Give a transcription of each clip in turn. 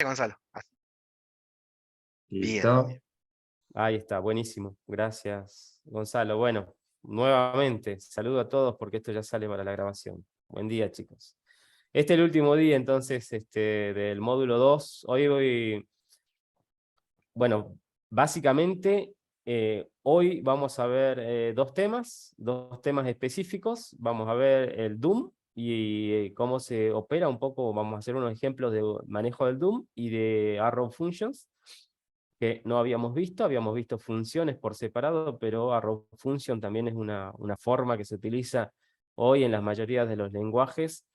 Gonzalo. Bien. Listo. Ahí está, buenísimo. Gracias, Gonzalo. Bueno, nuevamente, saludo a todos porque esto ya sale para la grabación. Buen día, chicos. Este es el último día, entonces, del módulo 2. Bueno, básicamente, hoy vamos a ver dos temas específicos. Vamos a ver el Doom y cómo se opera un poco. Vamos a hacer unos ejemplos de manejo del Doom y de Arrow Functions, que no habíamos visto funciones por separado, pero Arrow Function también es una forma que se utiliza hoy en la mayoría de los lenguajes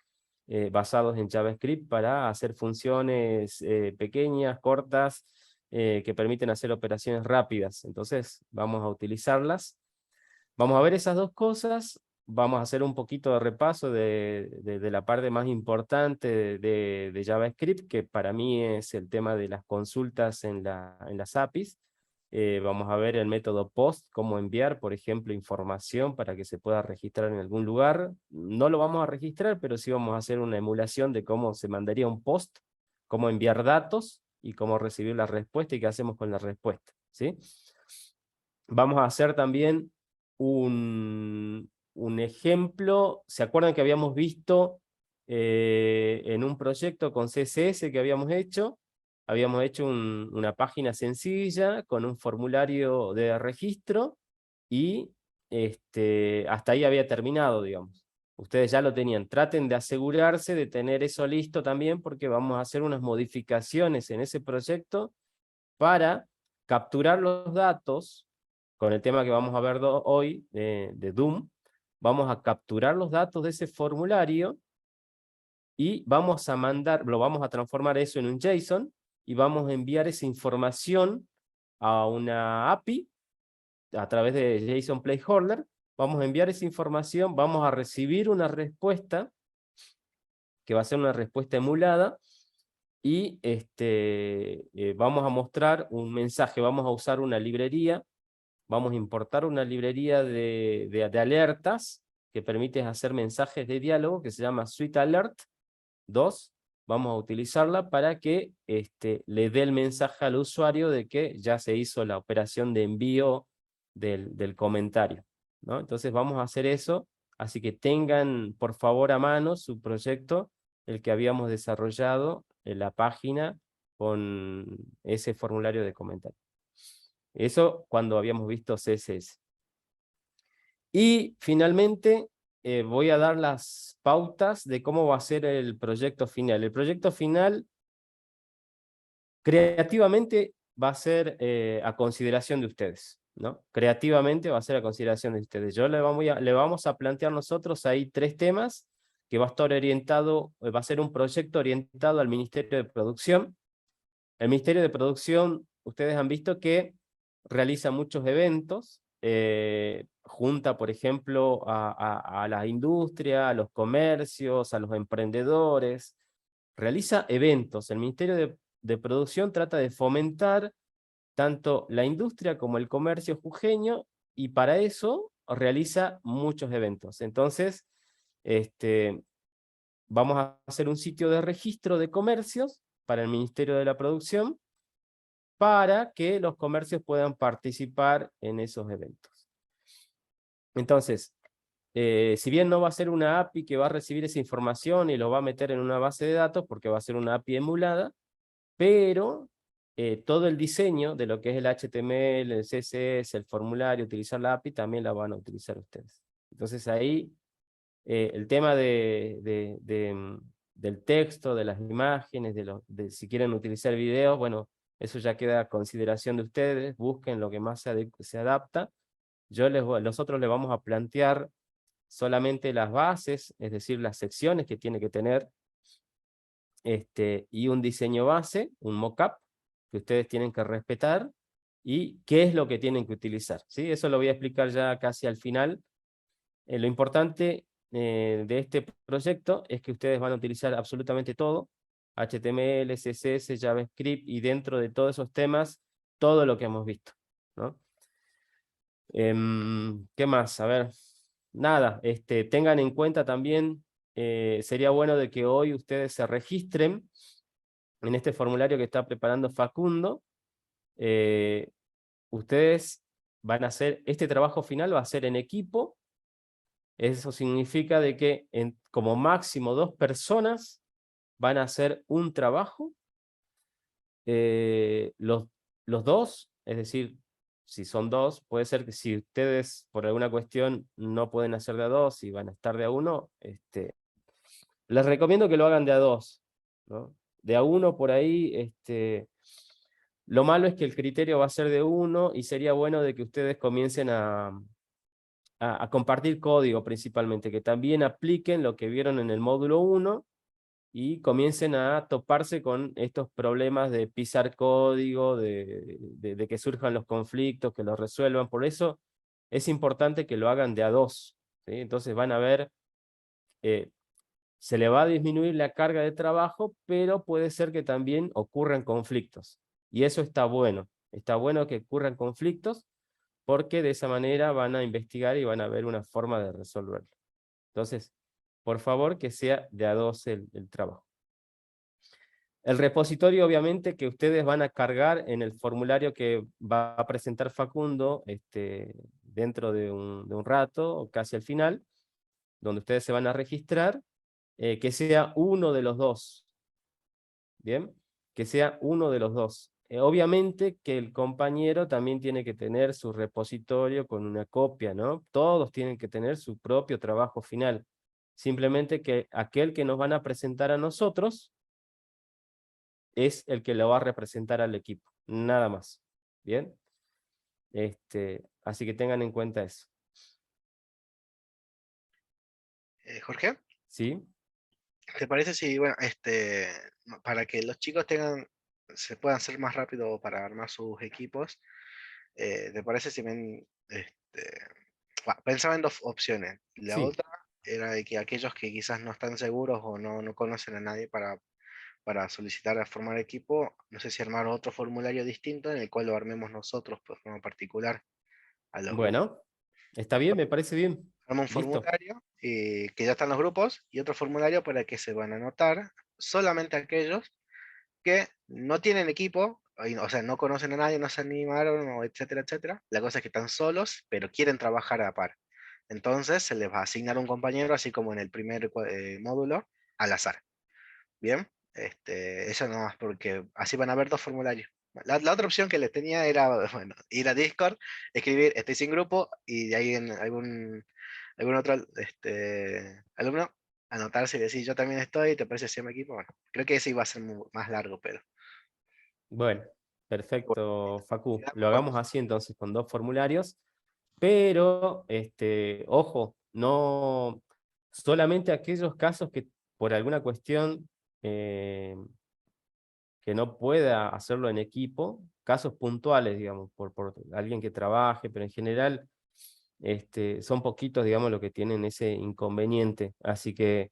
basados en JavaScript para hacer funciones pequeñas, cortas, que permiten hacer operaciones rápidas. Entonces vamos a utilizarlas. Vamos a ver esas dos cosas. Vamos a hacer un poquito de repaso de la parte más importante de JavaScript, que para mí es el tema de las consultas en las APIs. Vamos a ver el método POST, cómo enviar, por ejemplo, información para que se pueda registrar en algún lugar. No lo vamos a registrar, pero sí vamos a hacer una emulación de cómo se mandaría un POST, cómo enviar datos y cómo recibir la respuesta y qué hacemos con la respuesta, ¿sí? Vamos a hacer también un ejemplo. ¿Se acuerdan que habíamos visto en un proyecto con CSS que habíamos hecho? Habíamos hecho una página sencilla con un formulario de registro y hasta ahí había terminado, digamos. Ustedes ya lo tenían. Traten de asegurarse de tener eso listo también porque vamos a hacer unas modificaciones en ese proyecto para capturar los datos con el tema que vamos a ver hoy de Doom. Vamos a capturar los datos de ese formulario y vamos a lo vamos a transformar eso en un JSON y vamos a enviar esa información a una API a través de JSON Placeholder. Vamos a enviar esa información, vamos a recibir una respuesta que va a ser una respuesta emulada y vamos a mostrar un mensaje. Vamos a usar una librería, vamos a importar una librería de alertas que permite hacer mensajes de diálogo que se llama Suite Alert 2. Vamos a utilizarla para que le dé el mensaje al usuario de que ya se hizo la operación de envío del comentario, ¿no? Entonces vamos a hacer eso, así que tengan por favor a mano su proyecto, el que habíamos desarrollado en la página con ese formulario de comentario. Eso cuando habíamos visto CSS. Y finalmente voy a dar las pautas de cómo va a ser el proyecto final. El proyecto final creativamente va a ser a consideración de ustedes, ¿no? Creativamente va a ser a consideración de ustedes. Le vamos a plantear nosotros ahí 3 temas que va a estar orientado, va a ser un proyecto orientado al Ministerio de Producción. El Ministerio de Producción, ustedes han visto que realiza muchos eventos, junta, por ejemplo, a la industria, a los comercios, a los emprendedores, realiza eventos. El Ministerio de Producción trata de fomentar tanto la industria como el comercio jujeño, y para eso realiza muchos eventos. Entonces, vamos a hacer un sitio de registro de comercios para el Ministerio de la Producción, para que los comercios puedan participar en esos eventos. Entonces, si bien no va a ser una API que va a recibir esa información y lo va a meter en una base de datos, porque va a ser una API emulada, pero todo el diseño de lo que es el HTML, el CSS, el formulario, utilizar la API, también la van a utilizar ustedes. Entonces ahí, el tema del texto, de las imágenes, de si quieren utilizar videos, bueno, eso ya queda a consideración de ustedes. Busquen lo que más se adapta. Nosotros les vamos a plantear solamente las bases, es decir, las secciones que tiene que tener, y un diseño base, un mockup, que ustedes tienen que respetar, y qué es lo que tienen que utilizar, ¿sí? Eso lo voy a explicar ya casi al final. Lo importante de este proyecto es que ustedes van a utilizar absolutamente todo, HTML, CSS, JavaScript, y dentro de todos esos temas, todo lo que hemos visto, ¿no? ¿Qué más? A ver, nada, tengan en cuenta también, sería bueno de que hoy ustedes se registren en este formulario que está preparando Facundo, ustedes van a hacer, este trabajo final va a ser en equipo. Eso significa de que como máximo 2 personas van a hacer un trabajo. Los dos, es decir, si son 2, puede ser que si ustedes por alguna cuestión no pueden hacer de a 2 y van a estar de a 1, les recomiendo que lo hagan de a 2, ¿no? De a 1 por ahí, lo malo es que el criterio va a ser de 1 y sería bueno de que ustedes comiencen a compartir código principalmente, que también apliquen lo que vieron en el módulo 1 y comiencen a toparse con estos problemas de pisar código, de que surjan los conflictos, que los resuelvan. Por eso es importante que lo hagan de a 2, ¿sí? Entonces van a ver, se le va a disminuir la carga de trabajo, pero puede ser que también ocurran conflictos. Y eso está bueno que ocurran conflictos, porque de esa manera van a investigar y van a ver una forma de resolverlo. Entonces, por favor, que sea de a 2 el trabajo. El repositorio, obviamente, que ustedes van a cargar en el formulario que va a presentar Facundo dentro de un rato, o casi al final, donde ustedes se van a registrar, que sea uno de los dos. ¿Bien? Que sea uno de los dos. Obviamente que el compañero también tiene que tener su repositorio con una copia, ¿no? Todos tienen que tener su propio trabajo final. Simplemente que aquel que nos van a presentar a nosotros es el que lo va a representar al equipo, nada más. ¿Bien? Así que tengan en cuenta eso. Jorge, ¿Sí? ¿te parece si, bueno, para que los chicos se puedan hacer más rápido para armar sus equipos, ¿te parece si pensaba en dos opciones? La Sí. otra era de que aquellos que quizás no están seguros o no conocen a nadie para solicitar a formar equipo, no sé si armar otro formulario distinto en el cual lo armemos nosotros por forma particular a los grupos. Bueno, está bien, me parece bien. Arma un Listo. formulario que ya están los grupos y otro formulario para que se van a anotar solamente aquellos que no tienen equipo, o sea, no conocen a nadie, no se animaron, o etcétera, etcétera. La cosa es que están solos, pero quieren trabajar a par. Entonces se les va a asignar un compañero, así como en el primer módulo, al azar. Bien, eso nomás, porque así van a haber dos formularios. La otra opción que les tenía era, bueno, ir a Discord, escribir estoy sin grupo y de ahí en algún otro alumno anotarse y decir yo también estoy, ¿te parece si me equipo? Bueno, creo que ese iba a ser más largo, pero Bueno, por perfecto, Facu. quedarnos Lo con hagamos así entonces con 2 formularios, pero, ojo, no solamente aquellos casos que por alguna cuestión que no pueda hacerlo en equipo, casos puntuales, digamos, por alguien que trabaje, pero en general son poquitos, digamos, los que tienen ese inconveniente. Así que,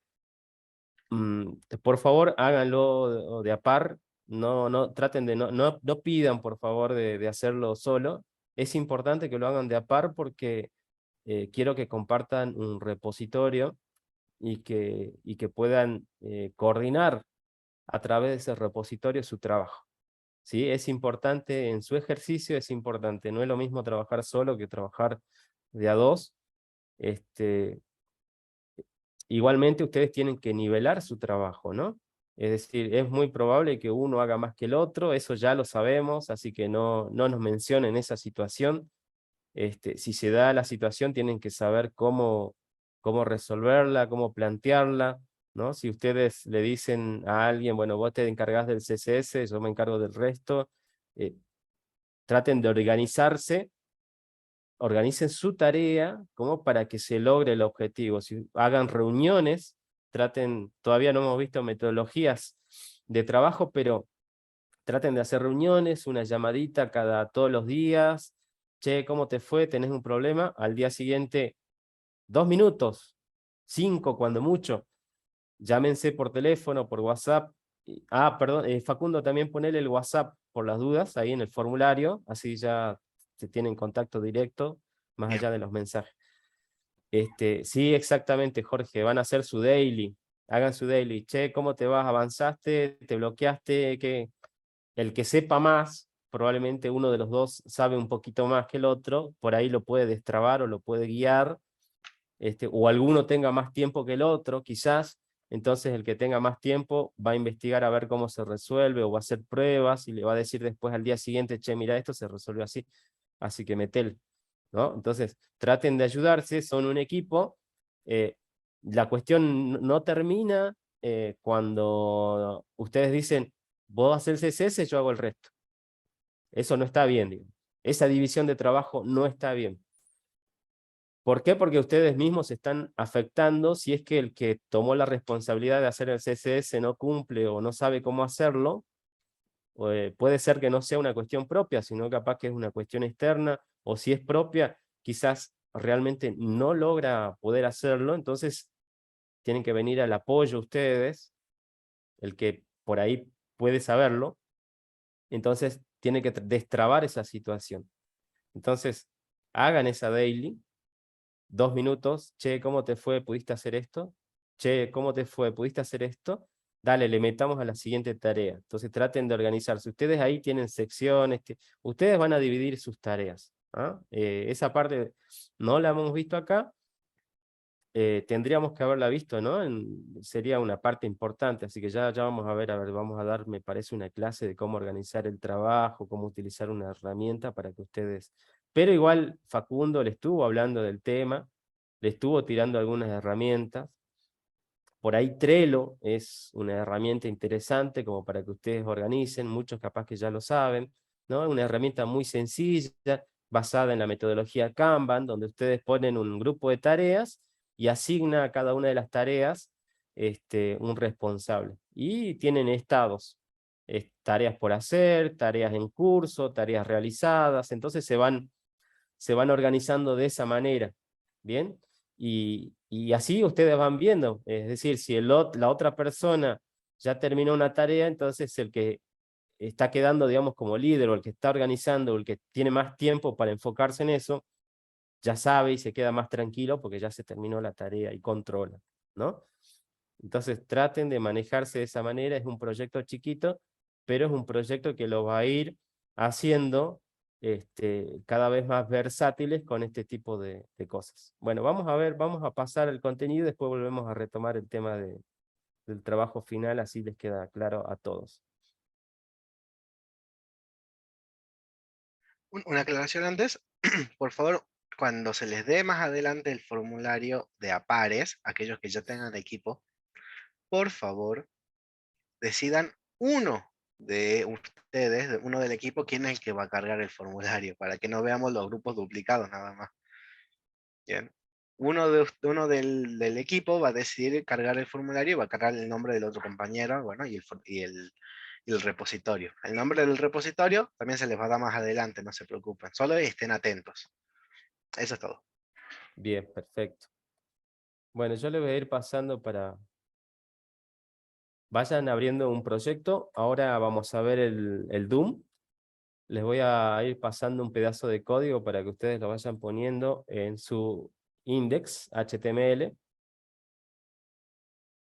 por favor, háganlo de a par, no traten de, no pidan, por favor, de hacerlo solo. Es importante que lo hagan de a par porque quiero que compartan un repositorio y que puedan coordinar a través de ese repositorio su trabajo. ¿Sí? Es importante en su ejercicio, es importante. No es lo mismo trabajar solo que trabajar de a 2. Este, Igualmente ustedes tienen que nivelar su trabajo, ¿no? Es decir, es muy probable que uno haga más que el otro, eso ya lo sabemos, así que no nos mencionen esa situación. Si se da la situación, tienen que saber cómo resolverla, cómo plantearla, ¿no? Si ustedes le dicen a alguien, bueno, vos te encargás del CSS, yo me encargo del resto, eh, traten de organizarse, organicen su tarea como para que se logre el objetivo. Si hagan reuniones, todavía no hemos visto metodologías de trabajo, pero traten de hacer reuniones, una llamadita todos los días. Che, ¿cómo te fue? ¿Tenés un problema? Al día siguiente, 2 minutos, 5 cuando mucho. Llámense por teléfono, por WhatsApp. Perdón, Facundo, también ponele el WhatsApp por las dudas ahí en el formulario, así ya se tienen contacto directo, más bien. allá de los mensajes. Sí, exactamente, Jorge, van a hacer su daily. hagan su daily, che, ¿cómo te vas? ¿Avanzaste? ¿Te bloqueaste? ¿Qué? El que sepa más, probablemente uno de los dos sabe un poquito más que el otro, por ahí lo puede destrabar o lo puede guiar, o alguno tenga más tiempo que el otro, quizás. Entonces el que tenga más tiempo va a investigar a ver cómo se resuelve, o va a hacer pruebas, y le va a decir después al día siguiente, che, mira, esto se resolvió así, así que metele, ¿no? Entonces traten de ayudarse, son un equipo. La cuestión no termina cuando ustedes dicen, vos haces el CSS, yo hago el resto. Eso no está bien, digamos. Esa división de trabajo no está bien. ¿Por qué? Porque ustedes mismos se están afectando si es que el que tomó la responsabilidad de hacer el CSS no cumple o no sabe cómo hacerlo. Puede ser que no sea una cuestión propia, sino capaz que es una cuestión externa, o si es propia, quizás realmente no logra poder hacerlo, entonces tienen que venir al apoyo ustedes, el que por ahí puede saberlo, entonces tiene que destrabar esa situación. Entonces, hagan esa daily, 2 minutos, che, ¿cómo te fue? ¿Pudiste hacer esto? Che, ¿cómo te fue? ¿Pudiste hacer esto? Dale, le metamos a la siguiente tarea. Entonces traten de organizarse. Ustedes ahí tienen secciones, ustedes van a dividir sus tareas. ¿Ah? Esa parte no la hemos visto acá, tendríamos que haberla visto, ¿no? Sería una parte importante, así que ya vamos a ver, vamos a dar, me parece, una clase de cómo organizar el trabajo, cómo utilizar una herramienta para que ustedes... Pero igual Facundo le estuvo hablando del tema, le estuvo tirando algunas herramientas. Por ahí Trello es una herramienta interesante como para que ustedes organicen, muchos capaz que ya lo saben, ¿no? Es una herramienta muy sencilla, basada en la metodología Kanban, donde ustedes ponen un grupo de tareas y asigna a cada una de las tareas un responsable. Y tienen estados, tareas por hacer, tareas en curso, tareas realizadas, entonces se van organizando de esa manera, ¿bien? Y así ustedes van viendo, es decir, si la otra persona ya terminó una tarea, entonces el que está quedando, digamos, como líder, o el que está organizando, o el que tiene más tiempo para enfocarse en eso, ya sabe y se queda más tranquilo porque ya se terminó la tarea y controla, ¿no? Entonces traten de manejarse de esa manera, es un proyecto chiquito, pero es un proyecto que lo va a ir haciendo cada vez más versátiles con este tipo de cosas. Bueno, vamos a ver, vamos a pasar el contenido y después volvemos a retomar el tema del trabajo final, así les queda claro a todos. Una aclaración antes, por favor, cuando se les dé más adelante el formulario de a pares, aquellos que ya tengan equipo, por favor, decidan uno de ustedes, uno del equipo, quién es el que va a cargar el formulario, para que no veamos los grupos duplicados nada más. Bien. Uno del equipo va a decidir cargar el formulario y va a cargar el nombre del otro compañero, bueno, y el repositorio. El nombre del repositorio también se les va a dar más adelante, no se preocupen. Solo estén atentos. Eso es todo. Bien, perfecto. Bueno, yo les voy a ir pasando para... Vayan abriendo un proyecto. Ahora vamos a ver el Doom. Les voy a ir pasando un pedazo de código para que ustedes lo vayan poniendo en su index HTML.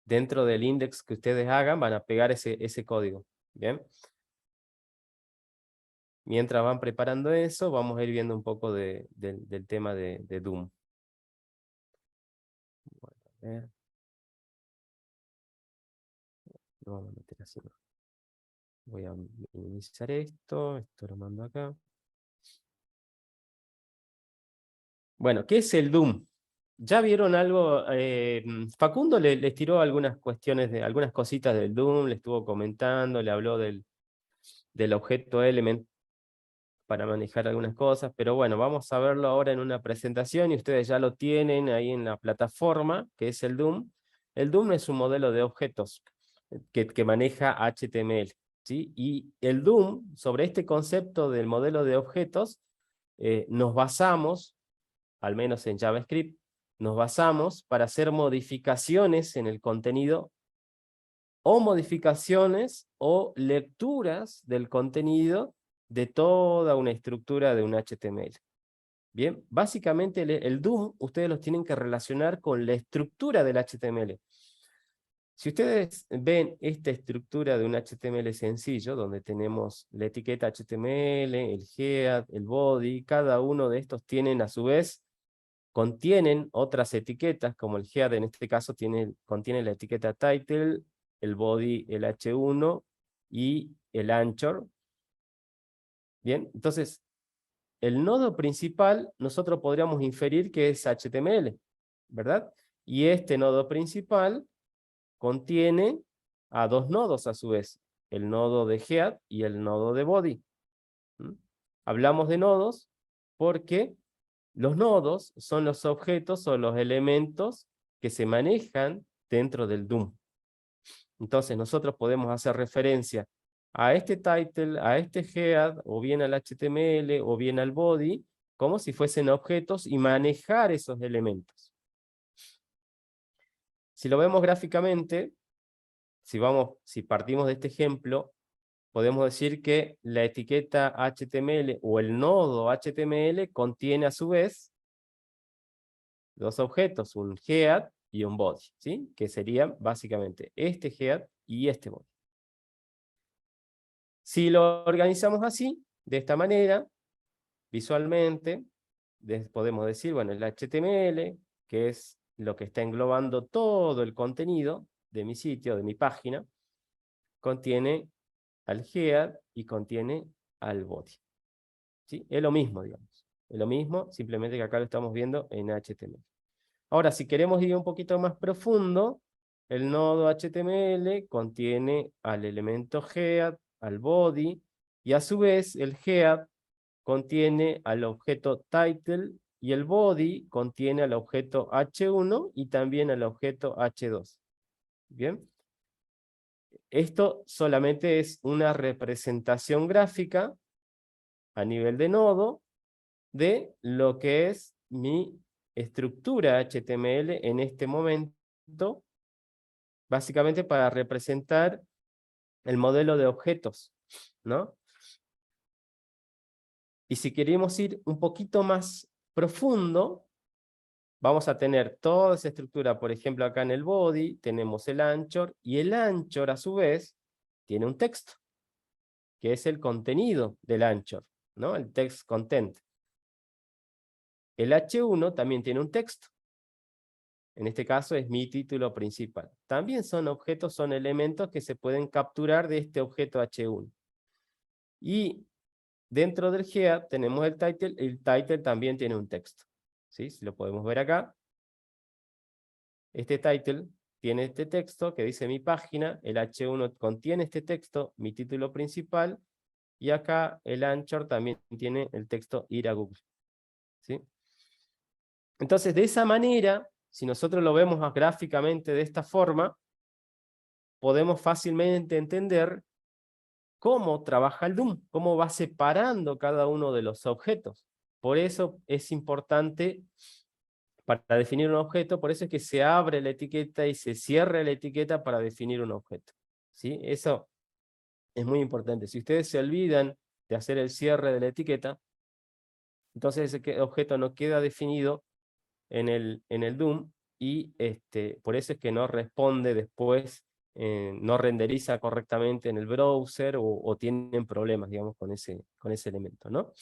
Dentro del index que ustedes hagan van a pegar ese código. ¿Bien? Mientras van preparando eso, vamos a ir viendo un poco del tema de Doom. Bueno, a ver. Lo vamos a meter así. Voy a minimizar esto lo mando acá. Bueno, ¿qué es el Doom? ¿Ya vieron algo? Facundo les tiró algunas cuestiones, algunas cositas del Doom, le estuvo comentando, le habló del objeto element para manejar algunas cosas, pero bueno, vamos a verlo ahora en una presentación y ustedes ya lo tienen ahí en la plataforma, que es el Doom. El Doom es un modelo de objetos que maneja HTML, ¿sí? Y el Doom, sobre este concepto del modelo de objetos, nos basamos, al menos en JavaScript, nos basamos para hacer modificaciones en el contenido, o modificaciones o lecturas del contenido de toda una estructura de un HTML. Bien, básicamente el Doom ustedes los tienen que relacionar con la estructura del HTML. Si ustedes ven esta estructura de un HTML sencillo, donde tenemos la etiqueta HTML, el head, el body, cada uno de estos tienen a su vez, contienen otras etiquetas, como el head en este caso contiene la etiqueta title, el body, el H1 y el anchor. Bien, entonces, el nodo principal nosotros podríamos inferir que es HTML, ¿verdad? Y este nodo principal contiene a dos nodos a su vez, el nodo de head y el nodo de body. ¿Mm? Hablamos de nodos porque los nodos son los objetos o los elementos que se manejan dentro del DOM. Entonces nosotros podemos hacer referencia a este title, a este head, o bien al HTML, o bien al body, como si fuesen objetos y manejar esos elementos. Si lo vemos gráficamente, si partimos de este ejemplo, podemos decir que la etiqueta HTML o el nodo HTML contiene a su vez dos objetos, un head y un body, ¿sí? Que serían básicamente este head y este body. Si lo organizamos así, de esta manera, visualmente, podemos decir, bueno, el HTML, que es lo que está englobando todo el contenido de mi sitio, de mi página, contiene al head y contiene al body. ¿Sí? Es lo mismo, digamos. Es lo mismo, simplemente que acá lo estamos viendo en HTML. Ahora, si queremos ir un poquito más profundo, el nodo HTML contiene al elemento head, al body, y a su vez el head contiene al objeto title y el body contiene al objeto H1 y también al objeto H2. ¿Bien? Esto solamente es una representación gráfica a nivel de nodo de lo que es mi estructura HTML en este momento, básicamente para representar el modelo de objetos, ¿no? Y si queremos ir un poquito más profundo, vamos a tener toda esa estructura, por ejemplo, acá en el body tenemos el anchor, y el anchor a su vez tiene un texto, que es el contenido del anchor, ¿no? El text content. El H1 también tiene un texto. En este caso es mi título principal. También son objetos, son elementos que se pueden capturar de este objeto H1. Y dentro del head tenemos el title también tiene un texto. ¿Sí? Si lo podemos ver acá. Este title tiene este texto que dice mi página, el H1 contiene este texto, mi título principal, y acá el anchor también tiene el texto ir a Google. ¿Sí? Entonces, de esa manera, si nosotros lo vemos gráficamente de esta forma, podemos fácilmente entender cómo trabaja el DOM, cómo va separando cada uno de los objetos. Por eso es importante, para definir un objeto, por eso es que se abre la etiqueta y se cierra la etiqueta para definir un objeto. ¿Sí? Eso es muy importante. Si ustedes se olvidan de hacer el cierre de la etiqueta, entonces ese objeto no queda definido en el DOM, y por eso es que no responde después, no renderiza correctamente en el browser, o tienen problemas, digamos, con ese elemento, ¿no?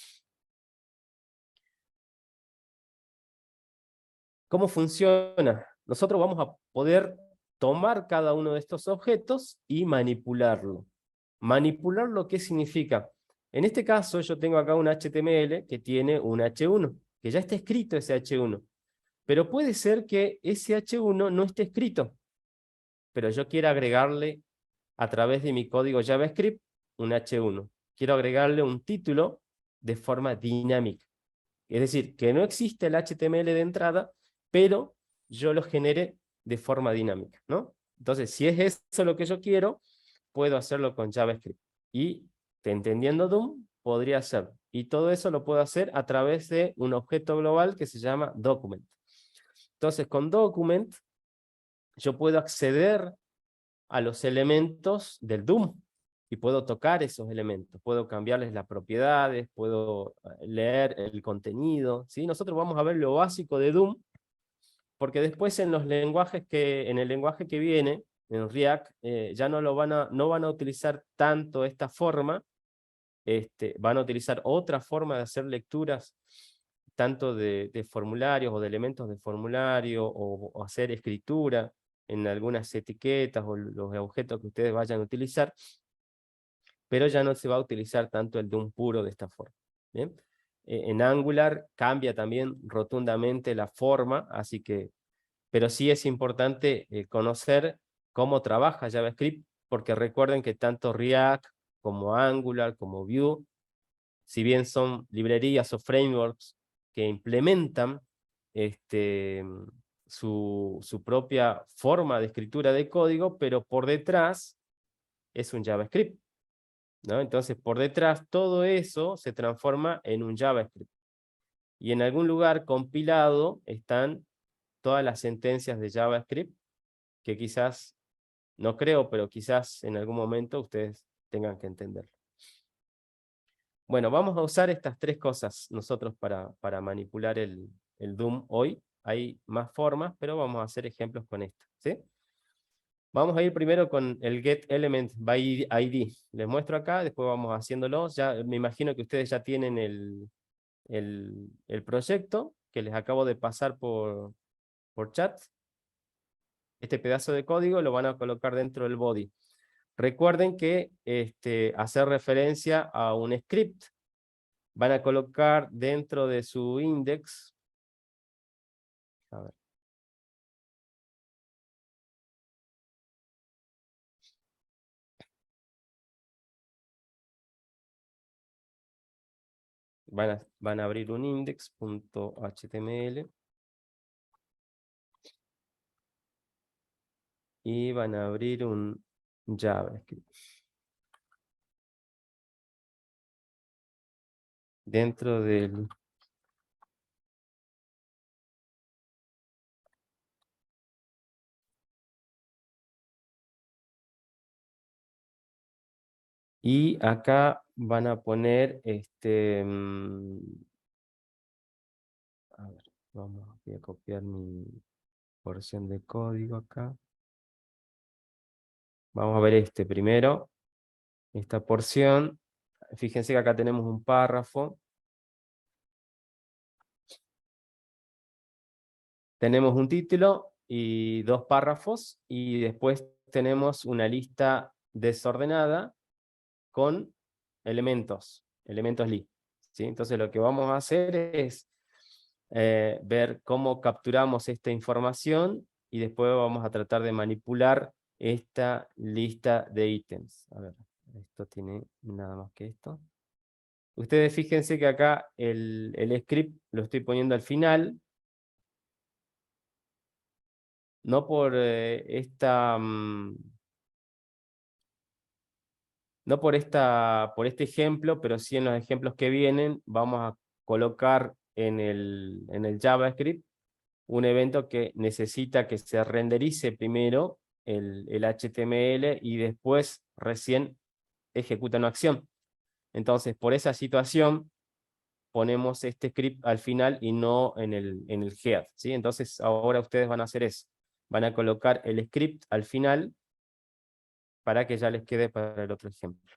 ¿Cómo funciona? Nosotros vamos a poder tomar cada uno de estos objetos y manipularlo. ¿Manipularlo qué significa? En este caso yo tengo acá un HTML que tiene un H1, que ya está escrito ese H1. Pero puede ser que ese H1 no esté escrito, pero yo quiero agregarle a través de mi código JavaScript un H1. Quiero agregarle un título de forma dinámica. Es decir, que no existe el HTML de entrada, pero yo lo genere de forma dinámica, ¿no? Entonces, si es eso lo que yo quiero, puedo hacerlo con JavaScript. Y entendiendo DOM, podría hacerlo. Y todo eso lo puedo hacer a través de un objeto global que se llama document. Entonces, con document, yo puedo acceder a los elementos del DOM y puedo tocar esos elementos, puedo cambiarles las propiedades, puedo leer el contenido, ¿sí? Nosotros vamos a ver lo básico de DOM, porque después en el lenguaje que viene, en React, ya no van a utilizar tanto esta forma, van a utilizar otra forma de hacer lecturas, tanto de formularios o de elementos de formulario, o hacer escritura en algunas etiquetas o los objetos que ustedes vayan a utilizar, pero ya no se va a utilizar tanto el DOM puro de esta forma. ¿Bien? En Angular cambia también rotundamente la forma, así que, pero sí es importante conocer cómo trabaja JavaScript, porque recuerden que tanto React como Angular, como Vue, si bien son librerías o frameworks que implementan su propia forma de escritura de código, pero por detrás es un JavaScript, ¿no? Entonces, por detrás, todo eso se transforma en un JavaScript. Y en algún lugar compilado están todas las sentencias de JavaScript, que quizás, no creo, pero quizás en algún momento ustedes tengan que entenderlo. Bueno, vamos a usar estas tres cosas nosotros para manipular el DOM hoy. Hay más formas, pero vamos a hacer ejemplos con esto, ¿sí? Vamos a ir primero con el getElementById. Les muestro acá, después vamos haciéndolo. Ya me imagino que ustedes ya tienen el proyecto que les acabo de pasar por chat. Este pedazo de código lo van a colocar dentro del body. Recuerden que hacer referencia a un script. Van a colocar dentro de su index, a ver, van a abrir un index.html y van a abrir un JavaScript. Dentro del y acá van a poner a ver, voy a copiar mi porción de código acá. Vamos a ver primero, esta porción. Fíjense que acá tenemos un párrafo. Tenemos un título y dos párrafos, y después tenemos una lista desordenada con elementos li. ¿Sí? Entonces lo que vamos a hacer es ver cómo capturamos esta información, y después vamos a tratar de manipular esta lista de ítems. A ver, esto tiene nada más que esto. Ustedes fíjense que acá el script lo estoy poniendo al final, no por no por este ejemplo, pero sí en los ejemplos que vienen, vamos a colocar en el JavaScript un evento que necesita que se renderice primero el HTML y después recién ejecuta una acción. Entonces, por esa situación, ponemos este script al final y no en el head, ¿sí? Entonces, ahora ustedes van a hacer eso. Van a colocar el script al final para que ya les quede para el otro ejemplo.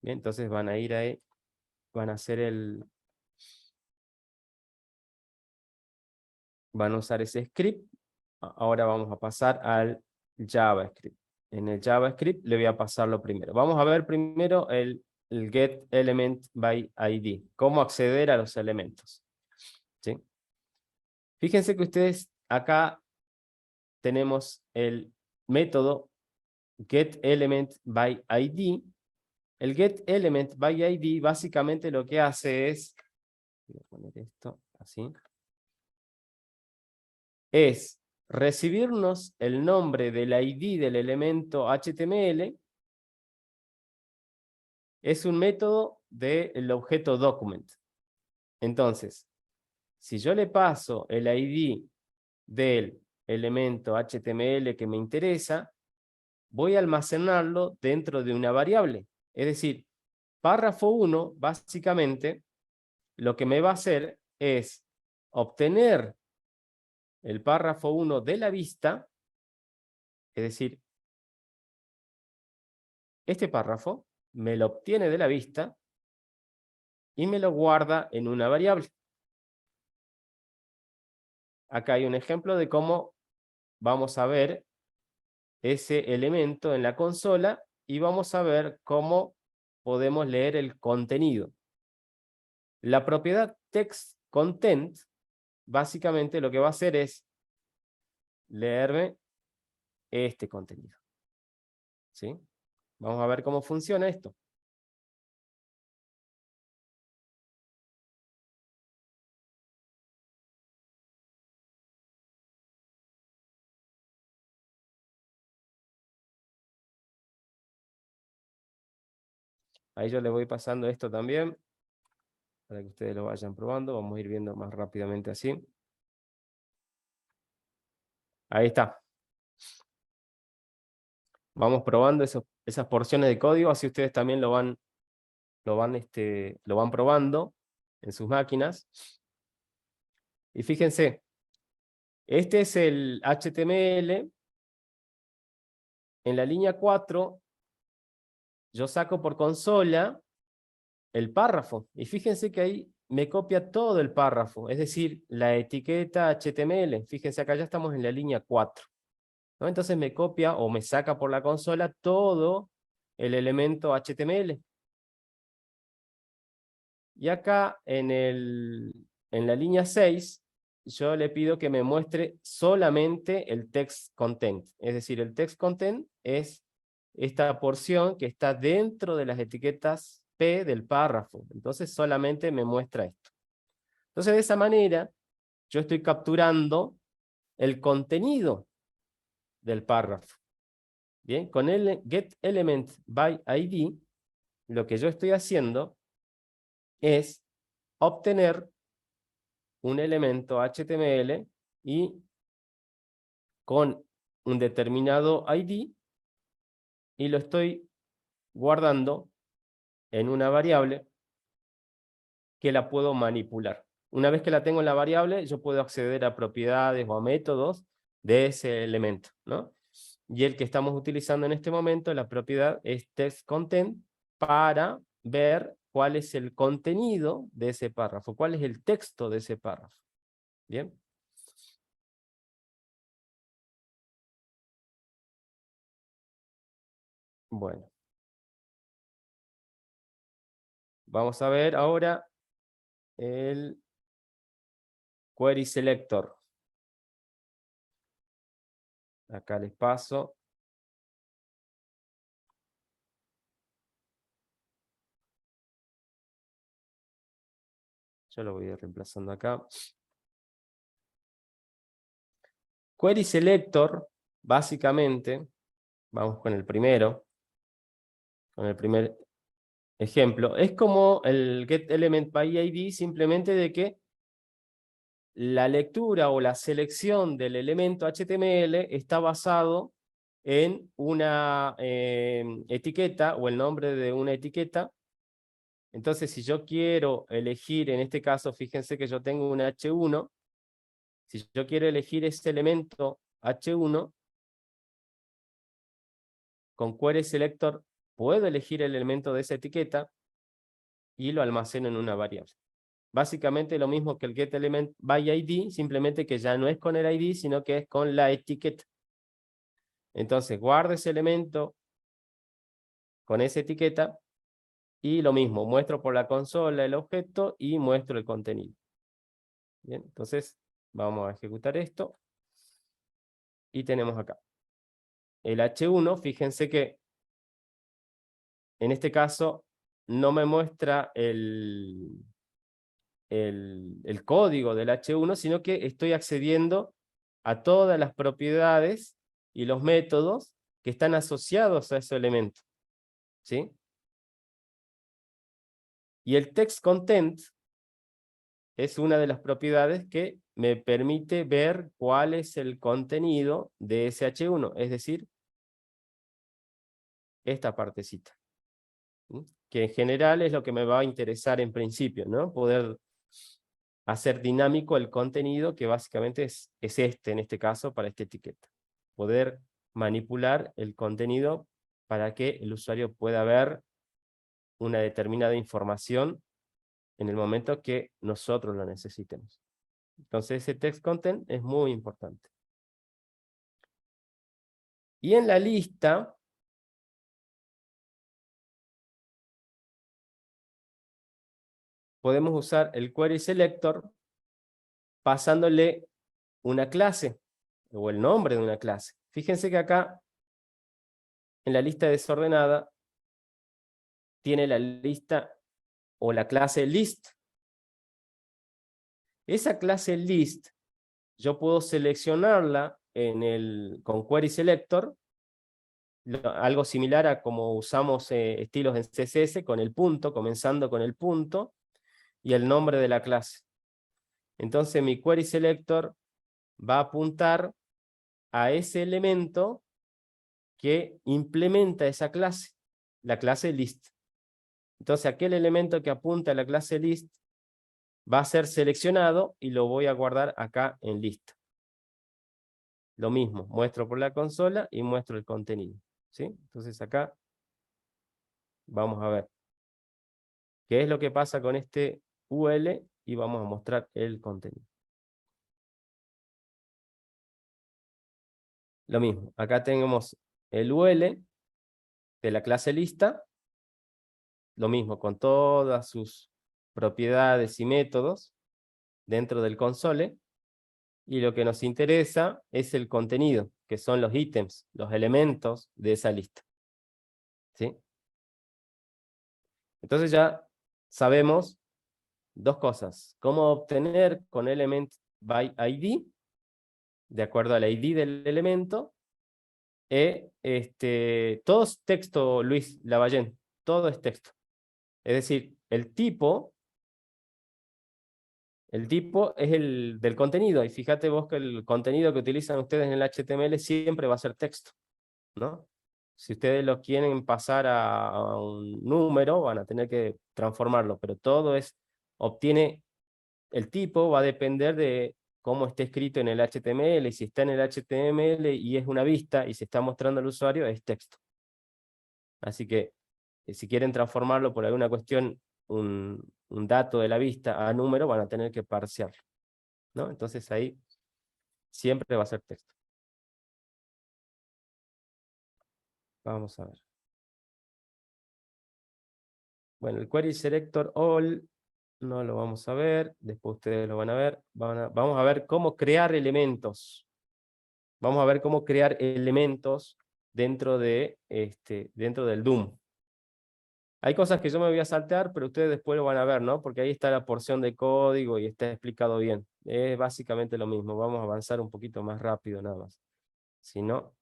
Bien, entonces van a ir ahí, van a hacer van a usar ese script. Ahora vamos a pasar al JavaScript. En el JavaScript le voy a pasar lo primero. Vamos a ver primero el getElementById. Cómo acceder a los elementos. ¿Sí? Fíjense que ustedes acá tenemos el método getElementById. El getElementById básicamente lo que hace es, voy a poner esto así, es recibirnos el nombre del ID del elemento HTML. Es un método del objeto document. Entonces, si yo le paso el ID del elemento HTML que me interesa, voy a almacenarlo dentro de una variable. Es decir, párrafo 1, básicamente, lo que me va a hacer es obtener el párrafo 1 de la vista, es decir, este párrafo, me lo obtiene de la vista y me lo guarda en una variable. Acá hay un ejemplo de cómo vamos a ver ese elemento en la consola y vamos a ver cómo podemos leer el contenido. La propiedad textContent básicamente lo que va a hacer es leerme este contenido. ¿Sí? Vamos a ver cómo funciona esto. Ahí yo le voy pasando esto también, para que ustedes lo vayan probando. Vamos a ir viendo más rápidamente así. Ahí está. Vamos probando esas porciones de código, así ustedes también lo van probando en sus máquinas. Y fíjense, este es el HTML. En la línea 4, yo saco por consola el párrafo. Y fíjense que ahí me copia todo el párrafo, es decir, la etiqueta HTML. Fíjense, acá ya estamos en la línea 4. ¿No? Entonces me copia o me saca por la consola todo el elemento HTML. Y acá en la línea 6, yo le pido que me muestre solamente el text content. Es decir, el text content es esta porción que está dentro de las etiquetas P del párrafo. Entonces solamente me muestra esto. Entonces de esa manera yo estoy capturando el contenido del párrafo. Bien, con el getElementById, lo que yo estoy haciendo es obtener un elemento HTML y con un determinado ID, y lo estoy guardando en una variable que la puedo manipular. Una vez que la tengo en la variable, yo puedo acceder a propiedades o a métodos de ese elemento, ¿no? Y el que estamos utilizando en este momento, la propiedad es textContent, para ver cuál es el contenido de ese párrafo, cuál es el texto de ese párrafo. ¿Bien? Bueno. Vamos a ver ahora el Query Selector. Acá les paso. Yo lo voy a ir reemplazando acá. Query Selector, básicamente, vamos con el primero, con el primer ejemplo. Es como el getElementById, simplemente de que la lectura o la selección del elemento HTML está basado en una etiqueta o el nombre de una etiqueta. Entonces, si yo quiero elegir, en este caso, fíjense que yo tengo un H1, si yo quiero elegir ese elemento H1, con Query Selector puedo elegir el elemento de esa etiqueta y lo almaceno en una variable. Básicamente lo mismo que el getElementById, simplemente que ya no es con el ID, sino que es con la etiqueta. Entonces, guardo ese elemento con esa etiqueta y lo mismo, muestro por la consola el objeto y muestro el contenido. Bien, entonces vamos a ejecutar esto y tenemos acá el H1. Fíjense que en este caso no me muestra el código del H1, sino que estoy accediendo a todas las propiedades y los métodos que están asociados a ese elemento, ¿sí? Y el textContent es una de las propiedades que me permite ver cuál es el contenido de ese H1, es decir, esta partecita, ¿sí? Que en general es lo que me va a interesar en principio, ¿no? Poder hacer dinámico el contenido, que básicamente es este, en este caso, para esta etiqueta. Poder manipular el contenido para que el usuario pueda ver una determinada información en el momento que nosotros lo necesitemos. Entonces ese text content es muy importante. Y en la lista podemos usar el query selector pasándole una clase o el nombre de una clase. Fíjense que acá en la lista desordenada tiene la lista o la clase list. Esa clase list yo puedo seleccionarla con query selector, algo similar a como usamos estilos en CSS con el punto, comenzando con el punto y el nombre de la clase. Entonces mi query selector va a apuntar a ese elemento que implementa esa clase, la clase list. Entonces aquel elemento que apunta a la clase list va a ser seleccionado y lo voy a guardar acá en lista. Lo mismo, muestro por la consola y muestro el contenido, ¿sí? Entonces acá vamos a ver qué es lo que pasa con este UL y vamos a mostrar el contenido. Lo mismo, acá tenemos el UL de la clase lista, lo mismo con todas sus propiedades y métodos dentro del console, y lo que nos interesa es el contenido, que son los ítems, los elementos de esa lista, ¿sí? Entonces ya sabemos dos cosas: cómo obtener con element by ID, de acuerdo al ID del elemento, todo es texto, Luis Lavallén, todo es texto. Es decir, el tipo es el del contenido, y fíjate vos que el contenido que utilizan ustedes en el HTML siempre va a ser texto, ¿no? Si ustedes lo quieren pasar a un número, van a tener que transformarlo, pero todo obtiene, el tipo va a depender de cómo esté escrito en el HTML, y si está en el HTML y es una vista, y se está mostrando al usuario, es texto. Así que, si quieren transformarlo por alguna cuestión, un dato de la vista a número, van a tener que parsearlo, ¿no? Entonces ahí siempre va a ser texto. Vamos a ver. Bueno, el query selector all no lo vamos a ver, después ustedes lo van a ver. Vamos a ver cómo crear elementos. Vamos a ver cómo crear elementos dentro del DOM. Hay cosas que yo me voy a saltear, pero ustedes después lo van a ver, ¿no? Porque ahí está la porción de código y está explicado bien. Es básicamente lo mismo. Vamos a avanzar un poquito más rápido nada más. Si no,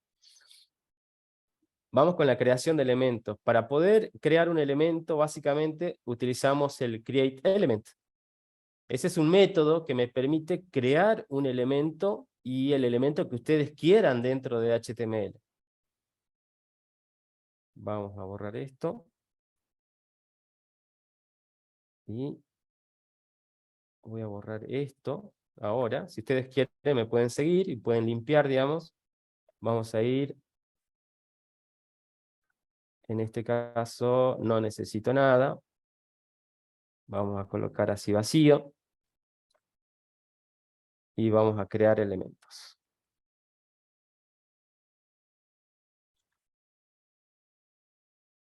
vamos con la creación de elementos. Para poder crear un elemento, básicamente utilizamos el createElement. Ese es un método que me permite crear un elemento y el elemento que ustedes quieran dentro de HTML. Vamos a borrar esto. Y voy a borrar esto ahora. Si ustedes quieren, me pueden seguir y pueden limpiar, digamos. Vamos a ir. En este caso no necesito nada. Vamos a colocar así vacío. Y vamos a crear elementos.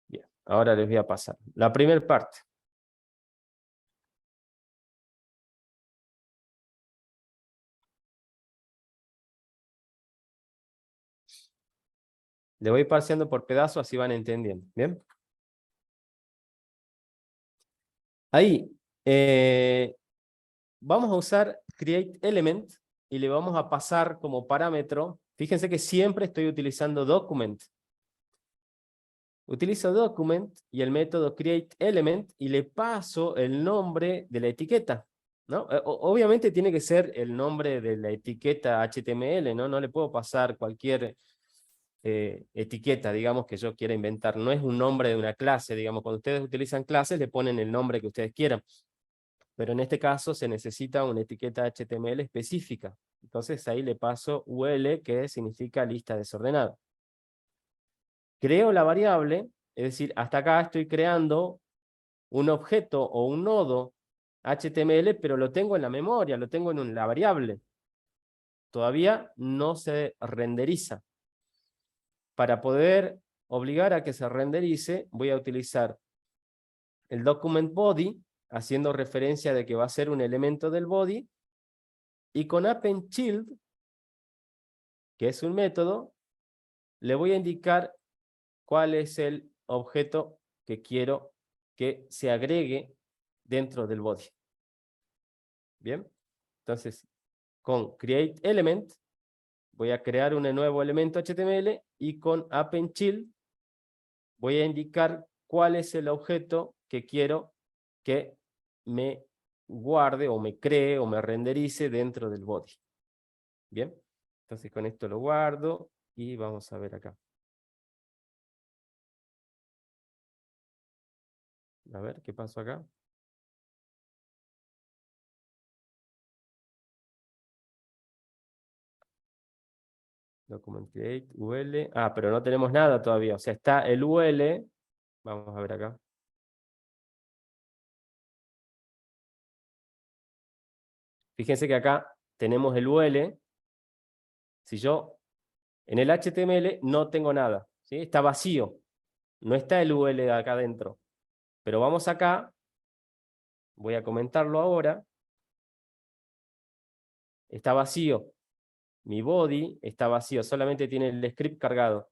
Bien, ahora les voy a pasar la primera parte. Le voy parseando por pedazos, así van entendiendo. ¿Bien? Ahí vamos a usar createElement y le vamos a pasar como parámetro. Fíjense que siempre estoy utilizando document. Utilizo document y el método createElement y le paso el nombre de la etiqueta, ¿no? Obviamente tiene que ser el nombre de la etiqueta HTML, ¿no? No le puedo pasar cualquier etiqueta, digamos, que yo quiera inventar. No es un nombre de una clase, digamos. Cuando ustedes utilizan clases, le ponen el nombre que ustedes quieran. Pero en este caso se necesita una etiqueta HTML específica. Entonces ahí le paso UL, que significa lista desordenada. creo la variable, es decir, hasta acá estoy creando un objeto o un nodo HTML, pero lo tengo en la memoria, lo tengo en la variable. Todavía no se renderiza. Para poder obligar a que se renderice, voy a utilizar el document body, haciendo referencia de que va a ser un elemento del body, y con append child, que es un método, le voy a indicar cuál es el objeto que quiero que se agregue dentro del body. Bien, entonces con createElement voy a crear un nuevo elemento HTML y con append child voy a indicar cuál es el objeto que quiero que me guarde o me cree o me renderice dentro del body. Bien, entonces con esto lo guardo y vamos a ver acá. A ver, ¿qué pasó acá? Document create, UL. Ah, pero no tenemos nada todavía. O sea, está el UL. Vamos a ver acá. Fíjense que acá tenemos el UL. Si yo en el HTML no tengo nada, ¿sí? Está vacío. No está el UL acá adentro. Pero vamos acá. Voy a comentarlo ahora. Está vacío. Mi body está vacío. Solamente tiene el script cargado.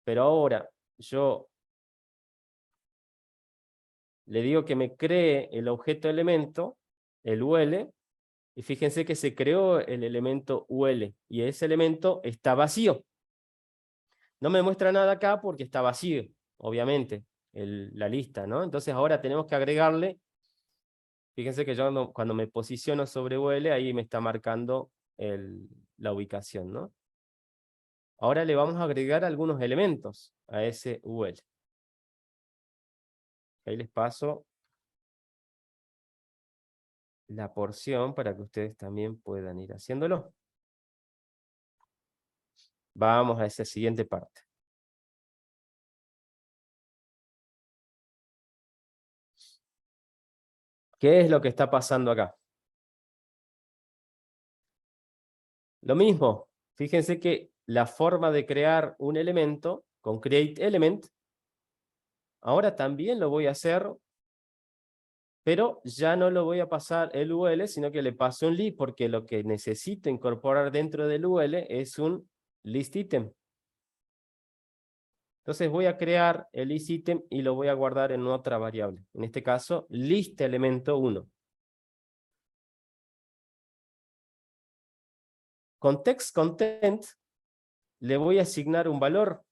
Pero ahora yo le digo que me cree el objeto elemento, el UL, y fíjense que se creó el elemento UL, y ese elemento está vacío. No me muestra nada acá porque está vacío, obviamente, la lista, ¿no? Entonces ahora tenemos que agregarle, fíjense que yo cuando me posiciono sobre UL, ahí me está marcando la ubicación, ¿no? Ahora le vamos a agregar algunos elementos a ese UL. Ahí les paso la porción para que ustedes también puedan ir haciéndolo. Vamos a esa siguiente parte. ¿Qué es lo que está pasando acá? Lo mismo, fíjense que la forma de crear un elemento con createElement, ahora también lo voy a hacer, pero ya no lo voy a pasar el UL, sino que le paso un list, porque lo que necesito incorporar dentro del UL es un list item. Entonces voy a crear el list item y lo voy a guardar en otra variable. En este caso, list elemento 1. Con text content le voy a asignar un valor.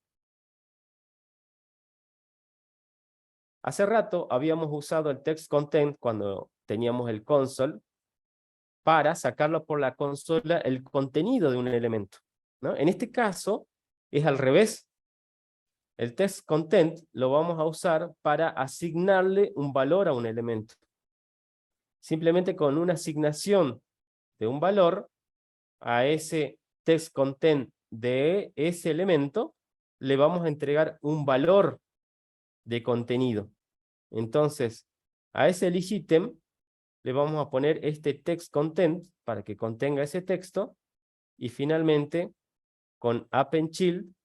Hace rato habíamos usado el text content cuando teníamos el console para sacarlo por la consola el contenido de un elemento, ¿no? En este caso es al revés. El text content lo vamos a usar para asignarle un valor a un elemento. Simplemente con una asignación de un valor a ese text content de ese elemento, le vamos a entregar un valor de contenido. Entonces, a ese list item le vamos a poner este text content para que contenga ese texto, y finalmente con append child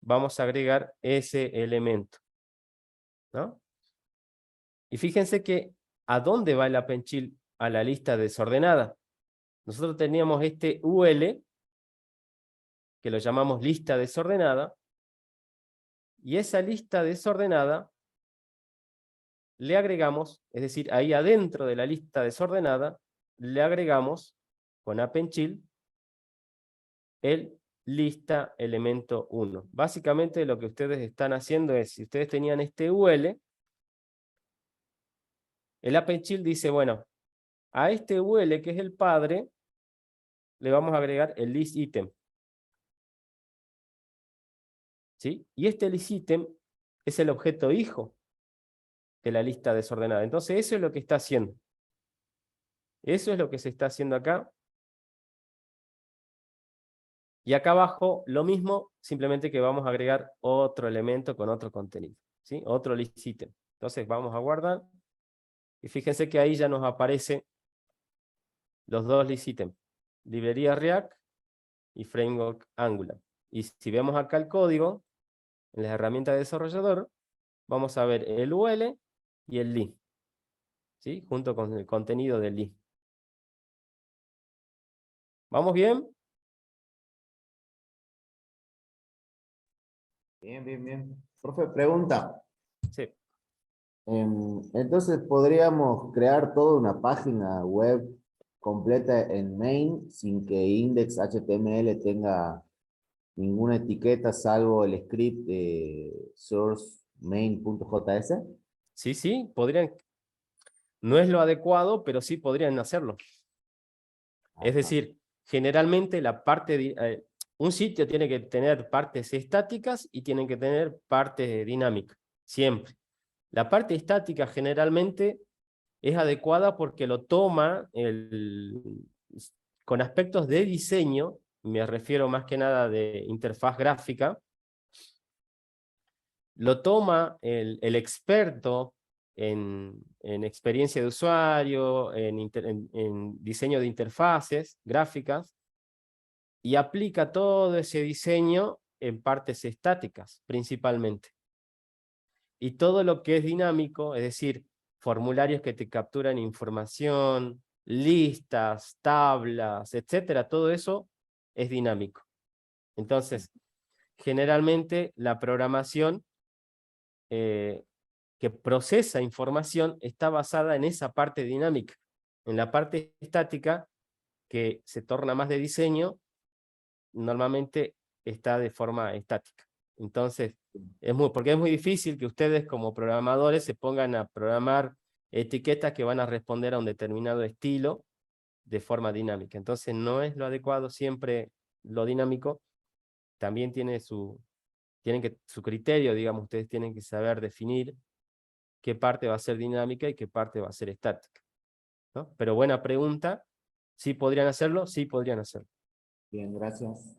vamos a agregar ese elemento, ¿no? Y fíjense que ¿a dónde va el append child? A la lista desordenada. Nosotros teníamos este UL que lo llamamos lista desordenada, y esa lista desordenada le agregamos, es decir, ahí adentro de la lista desordenada, le agregamos con append child el lista elemento 1. Básicamente lo que ustedes están haciendo es, si ustedes tenían este UL, el append child dice, bueno, a este UL que es el padre, le vamos a agregar el list item. ¿Sí? Y este list item es el objeto hijo de la lista desordenada. Entonces eso es lo que está haciendo. Eso es lo que se está haciendo acá. Y acá abajo lo mismo, simplemente que vamos a agregar otro elemento con otro contenido, ¿sí? Otro list item. Entonces vamos a guardar. Y fíjense que ahí ya nos aparecen los dos list items. Librería React y Framework Angular. Y si vemos acá el código, en las herramientas de desarrollador, vamos a ver el UL y el list, ¿sí? Junto con el contenido del list. ¿Vamos bien? Bien, bien, bien. Profe, pregunta. Sí. Entonces, ¿podríamos crear toda una página web completa en main sin que index.html tenga ninguna etiqueta salvo el script de source main.js? Sí, sí, podrían. No es lo adecuado, pero sí podrían hacerlo. Es Ajá. decir, generalmente un sitio tiene que tener partes estáticas y tienen que tener partes dinámicas, siempre. La parte estática generalmente es adecuada porque lo toma con aspectos de diseño, me refiero más que nada de interfaz gráfica, lo toma el experto en experiencia de usuario, en diseño de interfaces gráficas, y aplica todo ese diseño en partes estáticas, principalmente. Y todo lo que es dinámico, es decir, formularios que te capturan información, listas, tablas, etcétera, todo eso es dinámico. Entonces, generalmente la programación que procesa información está basada en esa parte dinámica. En la parte estática, que se torna más de diseño, normalmente está de forma estática. Entonces, porque es muy difícil que ustedes como programadores se pongan a programar etiquetas que van a responder a un determinado estilo de forma dinámica. Entonces, no es lo adecuado siempre lo dinámico, también tiene su criterio, digamos, ustedes tienen que saber definir qué parte va a ser dinámica y qué parte va a ser estática, ¿no? Pero buena pregunta, ¿sí podrían hacerlo? Sí podrían hacerlo. Bien, gracias.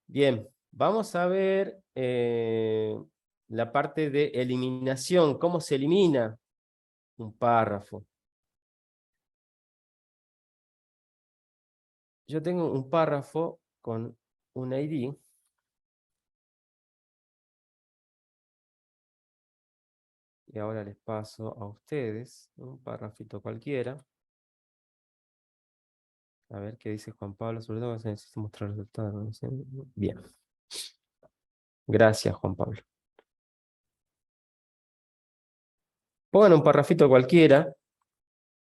Bien, vamos a ver la parte de eliminación, cómo se elimina un párrafo. Yo tengo un párrafo con un ID, y ahora les paso a ustedes un párrafito cualquiera. A ver qué dice Juan Pablo, sobre todo se necesita mostrar resultados. Bien. Gracias, Juan Pablo. Pongan un párrafito cualquiera,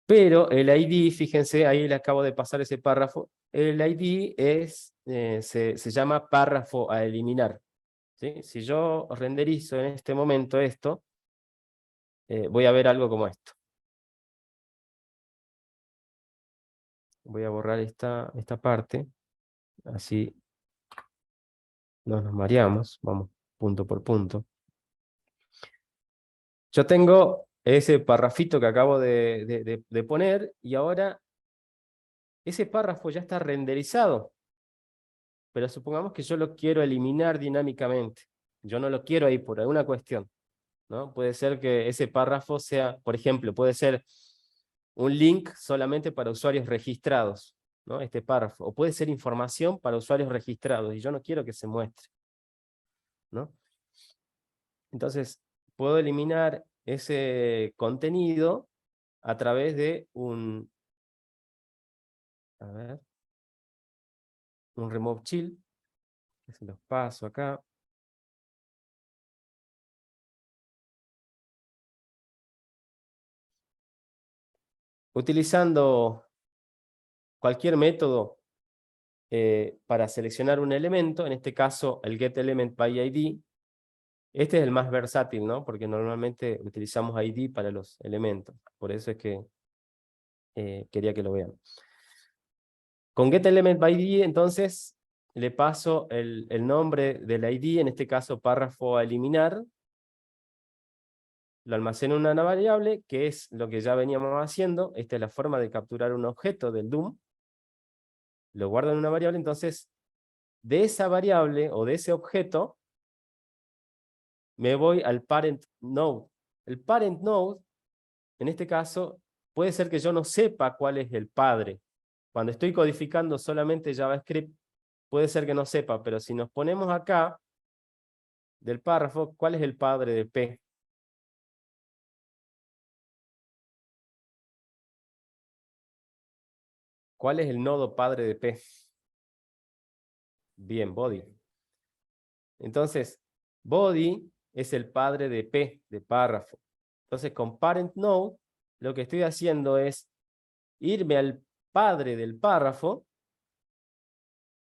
pero el ID, fíjense, ahí le acabo de pasar ese párrafo, el ID se llama párrafo a eliminar, ¿sí? Si yo renderizo en este momento esto, voy a ver algo como esto. Voy a borrar esta parte, así no nos mareamos, vamos punto por punto. Yo tengo ese párrafito que acabo de poner, y ahora ese párrafo ya está renderizado. Pero supongamos que yo lo quiero eliminar dinámicamente. Yo no lo quiero ahí por alguna cuestión, ¿no? Puede ser que ese párrafo sea, por ejemplo, puede ser un link solamente para usuarios registrados, ¿no? Este párrafo. O puede ser información para usuarios registrados, y yo no quiero que se muestre, ¿no? Entonces, puedo eliminar ese contenido a través de un remove child, que se los paso acá. Utilizando cualquier método para seleccionar un elemento, en este caso el getElementById. Este es el más versátil, ¿no? Porque normalmente utilizamos ID para los elementos. Por eso es que quería que lo vean. Con getElementById, entonces, le paso el nombre del ID, en este caso párrafo a eliminar. Lo almaceno en una variable, que es lo que ya veníamos haciendo. Esta es la forma de capturar un objeto del DOM. lo guardo en una variable, entonces de esa variable o de ese objeto me voy al parent node. El parent node, en este caso, puede ser que yo no sepa cuál es el padre. Cuando estoy codificando solamente JavaScript, puede ser que no sepa, pero si nos ponemos acá, del párrafo, ¿cuál es el padre de P? ¿Cuál es el nodo padre de P? Bien, body. Entonces, body es el padre de P, de párrafo. Entonces, con parent node, lo que estoy haciendo es irme al padre del párrafo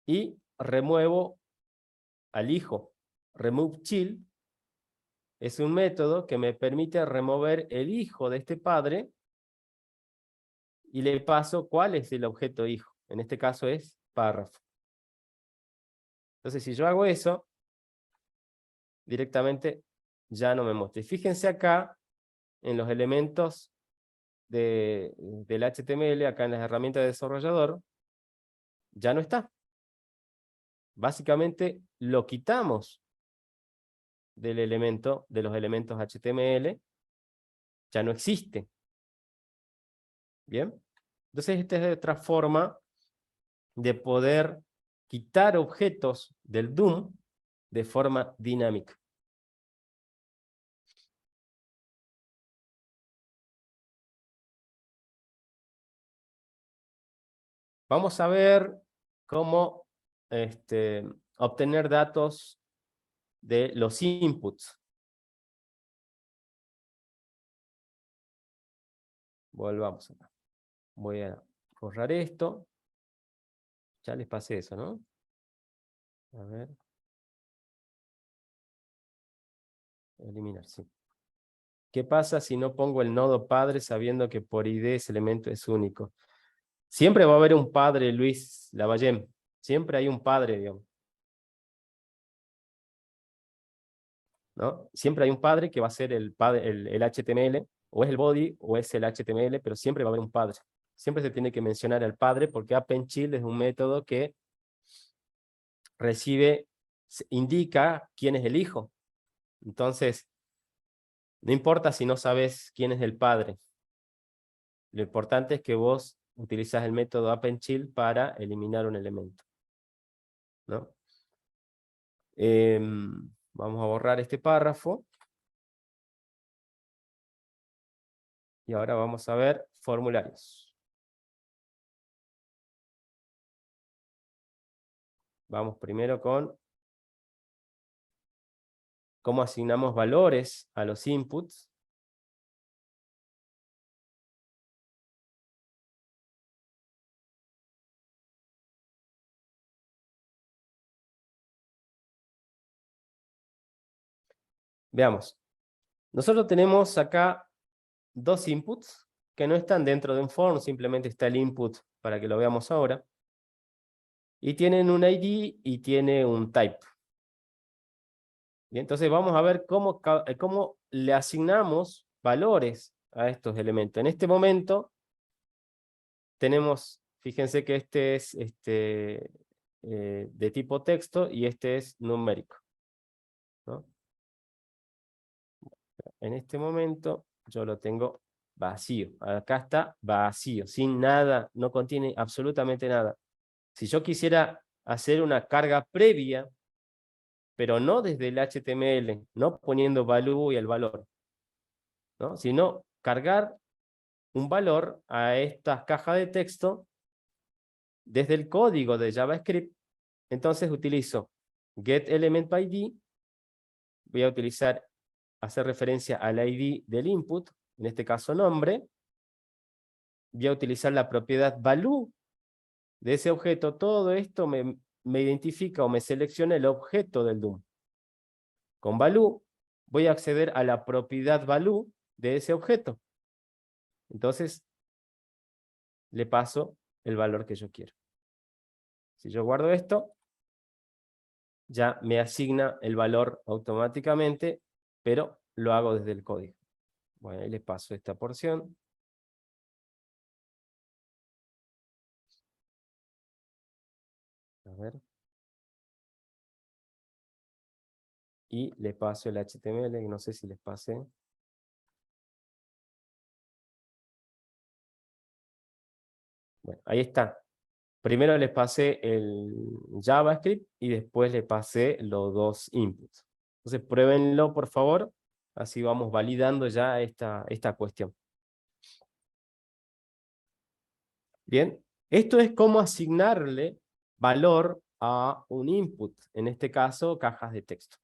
y remuevo al hijo. Remove child es un método que me permite remover el hijo de este padre y le paso cuál es el objeto hijo. En este caso es párrafo. Entonces, si yo hago eso, directamente ya no me muestra. Y fíjense acá en los elementos del HTML, acá en las herramientas de desarrollador, ya no está. Básicamente lo quitamos del elemento, de los elementos HTML, ya no existe. ¿Bien? Entonces esta es otra forma de poder quitar objetos del DOM de forma dinámica. Vamos a ver cómo obtener datos de los inputs. Volvamos acá. Voy a borrar esto. Ya les pasé eso, ¿no? A ver. Eliminar, sí. ¿Qué pasa si no pongo el nodo padre sabiendo que por ID ese elemento es único? Siempre va a haber un padre, Luis Lavallem. Siempre hay un padre, digamos. ¿No? Siempre hay un padre que va a ser el HTML, o es el body, o es el HTML, pero siempre va a haber un padre. Siempre se tiene que mencionar al padre, porque append_child es un método que indica quién es el hijo. Entonces, no importa si no sabes quién es el padre. Lo importante es que vos utilizas el método append_child para eliminar un elemento, ¿no? Vamos a borrar este párrafo. Y ahora vamos a ver formularios. Vamos primero con cómo asignamos valores a los inputs. Veamos. Nosotros tenemos acá dos inputs que no están dentro de un form, simplemente está el input para que lo veamos ahora. Y tienen un ID y tiene un type. Y entonces vamos a ver cómo le asignamos valores a estos elementos. En este momento tenemos, fíjense que este es de tipo texto y este es numérico, ¿no? En este momento yo lo tengo vacío. Acá está vacío, sin nada, no contiene absolutamente nada. Si yo quisiera hacer una carga previa, pero no desde el HTML, no poniendo value y el valor, ¿no? Sino cargar un valor a estas cajas de texto desde el código de JavaScript. Entonces utilizo getElementById, voy a hacer referencia al ID del input, en este caso nombre, voy a utilizar la propiedad value de ese objeto. Todo esto me identifica o me selecciona el objeto del DOM. Con value voy a acceder a la propiedad value de ese objeto. Entonces le paso el valor que yo quiero. Si yo guardo esto, ya me asigna el valor automáticamente, pero lo hago desde el código. Bueno, ahí le paso esta porción. A ver. Y le paso el HTML, que no sé si les pasé. Bueno, ahí está. Primero les pasé el JavaScript y después le pasé los dos inputs. Entonces pruébenlo, por favor. Así vamos validando ya esta cuestión. Bien, esto es cómo asignarle valor a un input. En este caso, cajas de texto.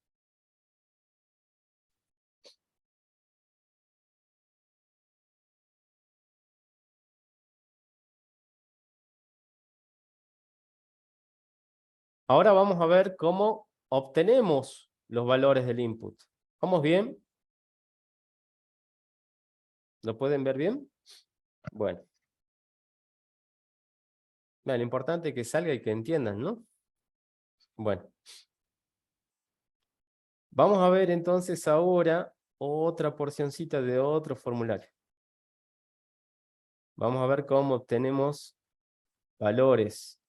Ahora vamos a ver cómo obtenemos los valores del input. ¿Vamos bien? ¿Lo pueden ver bien? Bueno. Lo importante es que salga y que entiendan, ¿no? Bueno. Vamos a ver entonces ahora otra porcioncita de otro formulario. Vamos a ver cómo obtenemos valores.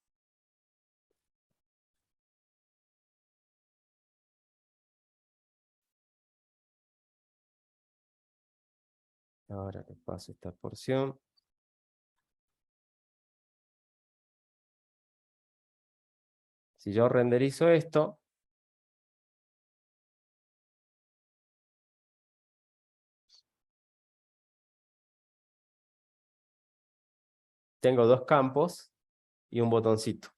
Ahora les paso esta porción. Si yo renderizo esto, tengo dos campos y un botoncito.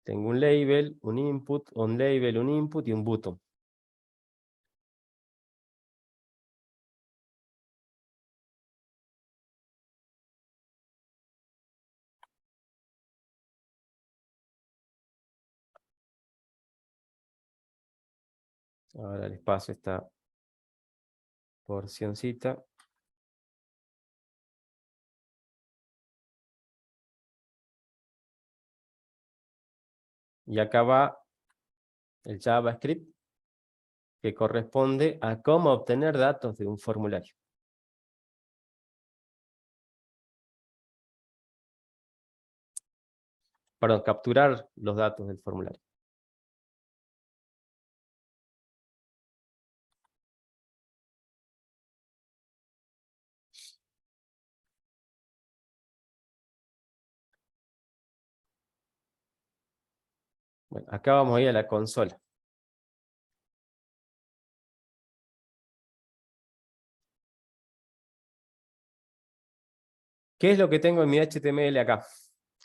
Tengo un label, un input, un label, un input y un button. Ahora les paso esta porcioncita. Y acá va el JavaScript que corresponde a cómo obtener datos de un formulario. Perdón, capturar los datos del formulario. Bueno, acá vamos a ir a la consola. ¿Qué es lo que tengo en mi HTML acá?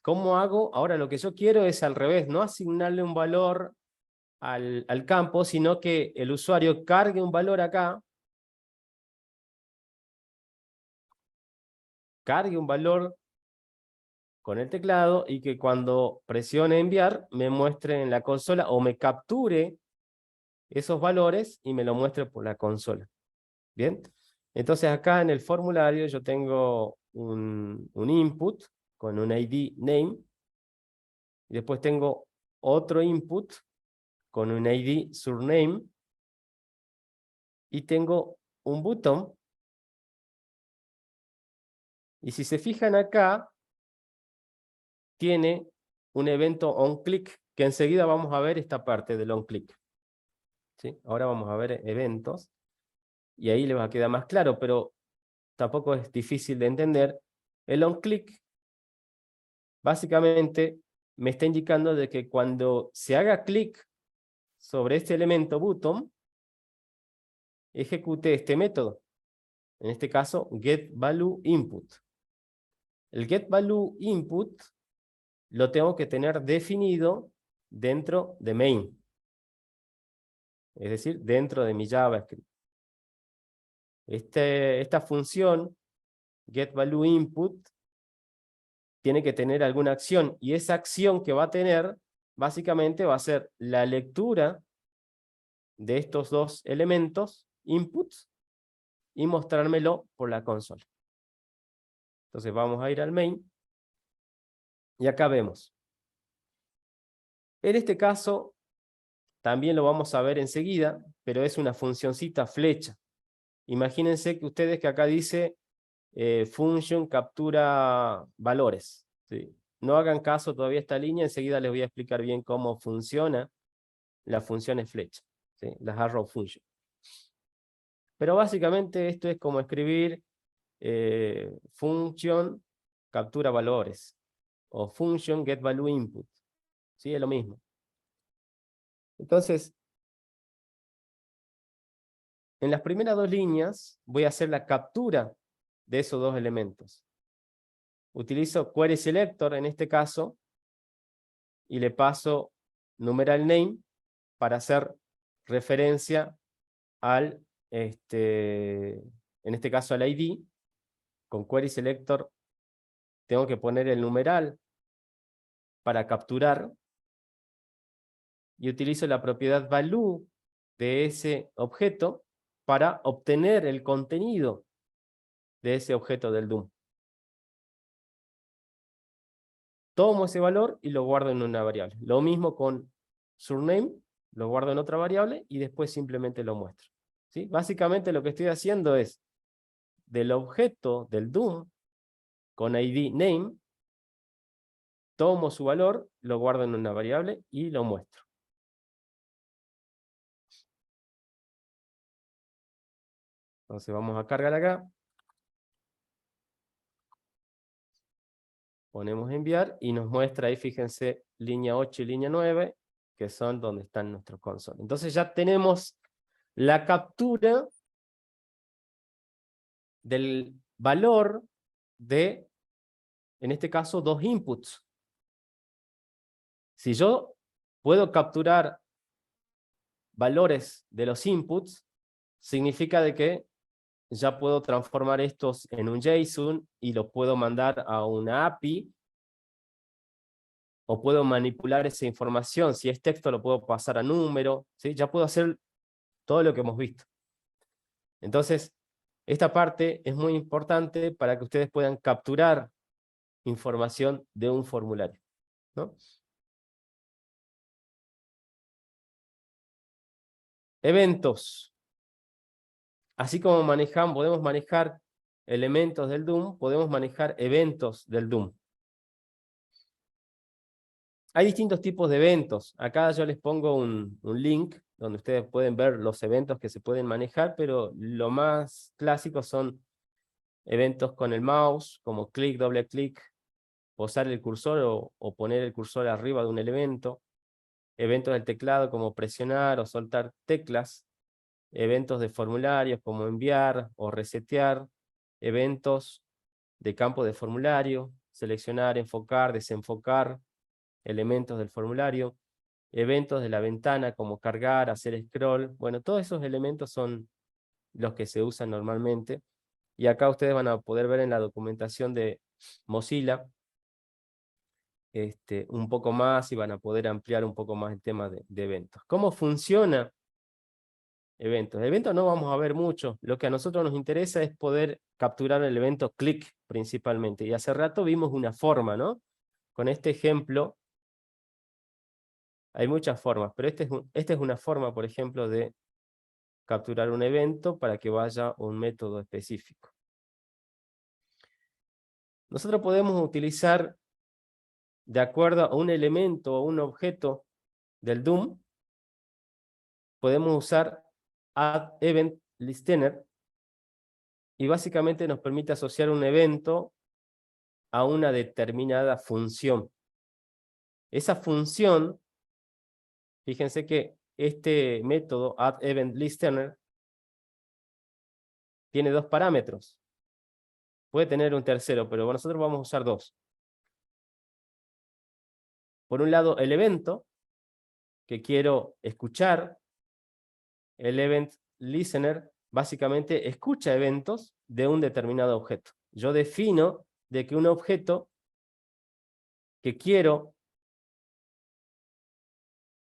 ¿Cómo hago? Ahora lo que yo quiero es al revés, no asignarle un valor al campo, sino que el usuario cargue un valor acá, cargue un valor con el teclado y que cuando presione enviar me muestre en la consola o me capture esos valores y me lo muestre por la consola. ¿Bien? Entonces acá en el formulario yo tengo un input con un ID name y después tengo otro input con un ID surname y tengo un botón. Y si se fijan acá, tiene un evento onClick, que enseguida vamos a ver esta parte del onClick. ¿Sí? Ahora vamos a ver eventos, y ahí les va a quedar más claro, pero tampoco es difícil de entender. El onClick, básicamente, me está indicando de que cuando se haga clic sobre este elemento button, ejecute este método. En este caso, getValueInput. El getValueInput lo tengo que tener definido dentro de main. Es decir, dentro de mi JavaScript. Esta función, getValueInput, tiene que tener alguna acción. Y esa acción que va a tener, básicamente va a ser la lectura de estos dos elementos, inputs, y mostrármelo por la consola. Entonces vamos a ir al main. Y acá vemos. En este caso, también lo vamos a ver enseguida, pero es una funcioncita flecha. Imagínense que ustedes que acá dice function captura valores. ¿Sí? no hagan caso todavía a esta línea, enseguida les voy a explicar bien cómo funciona las funciones flecha, ¿sí? Las arrow function. Pero básicamente esto es como escribir function captura valores o function get value input, ¿sí? Es lo mismo. Entonces, en las primeras dos líneas voy a hacer la captura de esos dos elementos. Utilizo query selector en este caso y le paso numeral name para hacer referencia al, en este caso al ID. Con query selector tengo que poner el numeral para capturar y utilizo la propiedad value de ese objeto para obtener el contenido de ese objeto del DOM. Tomo ese valor y lo guardo en una variable. Lo mismo con surname, lo guardo en otra variable y después simplemente lo muestro, ¿sí? Básicamente lo que estoy haciendo es, del objeto del DOM con ID name, tomo su valor, lo guardo en una variable y lo muestro. Entonces vamos a cargar acá. Ponemos enviar y nos muestra ahí, fíjense, línea 8 y línea 9, que son donde están nuestros consoles. Entonces ya tenemos la captura del valor de, en este caso, dos inputs. Si yo puedo capturar valores de los inputs, significa de que ya puedo transformar estos en un JSON y los puedo mandar a una API, o puedo manipular esa información. Si es texto lo puedo pasar a número, ¿sí? Ya puedo hacer todo lo que hemos visto. Entonces, esta parte es muy importante para que ustedes puedan capturar información de un formulario, ¿no? Eventos. Así como podemos manejar elementos del DOM, podemos manejar eventos del DOM. Hay distintos tipos de eventos. Acá yo les pongo un link donde ustedes pueden ver los eventos que se pueden manejar, pero lo más clásico son eventos con el mouse, como clic, doble clic, posar el cursor o poner el cursor arriba de un elemento. Eventos del teclado como presionar o soltar teclas. Eventos de formularios como enviar o resetear. Eventos de campo de formulario, seleccionar, enfocar, desenfocar elementos del formulario. Eventos de la ventana como cargar, hacer scroll. Bueno, todos esos elementos son los que se usan normalmente. Y acá ustedes van a poder ver en la documentación de Mozilla un poco más y van a poder ampliar un poco más el tema de eventos. ¿Cómo funciona eventos? Eventos no vamos a ver mucho. Lo que a nosotros nos interesa es poder capturar el evento click principalmente. Y hace rato vimos una forma, ¿no? Con este ejemplo hay muchas formas, pero esta es una forma, por ejemplo, de capturar un evento para que vaya un método específico. Nosotros podemos utilizar, de acuerdo a un elemento o un objeto del DOM, podemos usar add-event-listener y básicamente nos permite asociar un evento a una determinada función. Esa función, fíjense que este método add-event-listener tiene dos parámetros. Puede tener un tercero, pero nosotros vamos a usar dos. Por un lado, el evento, que quiero escuchar. El event listener básicamente escucha eventos de un determinado objeto. Yo defino de que un objeto que quiero,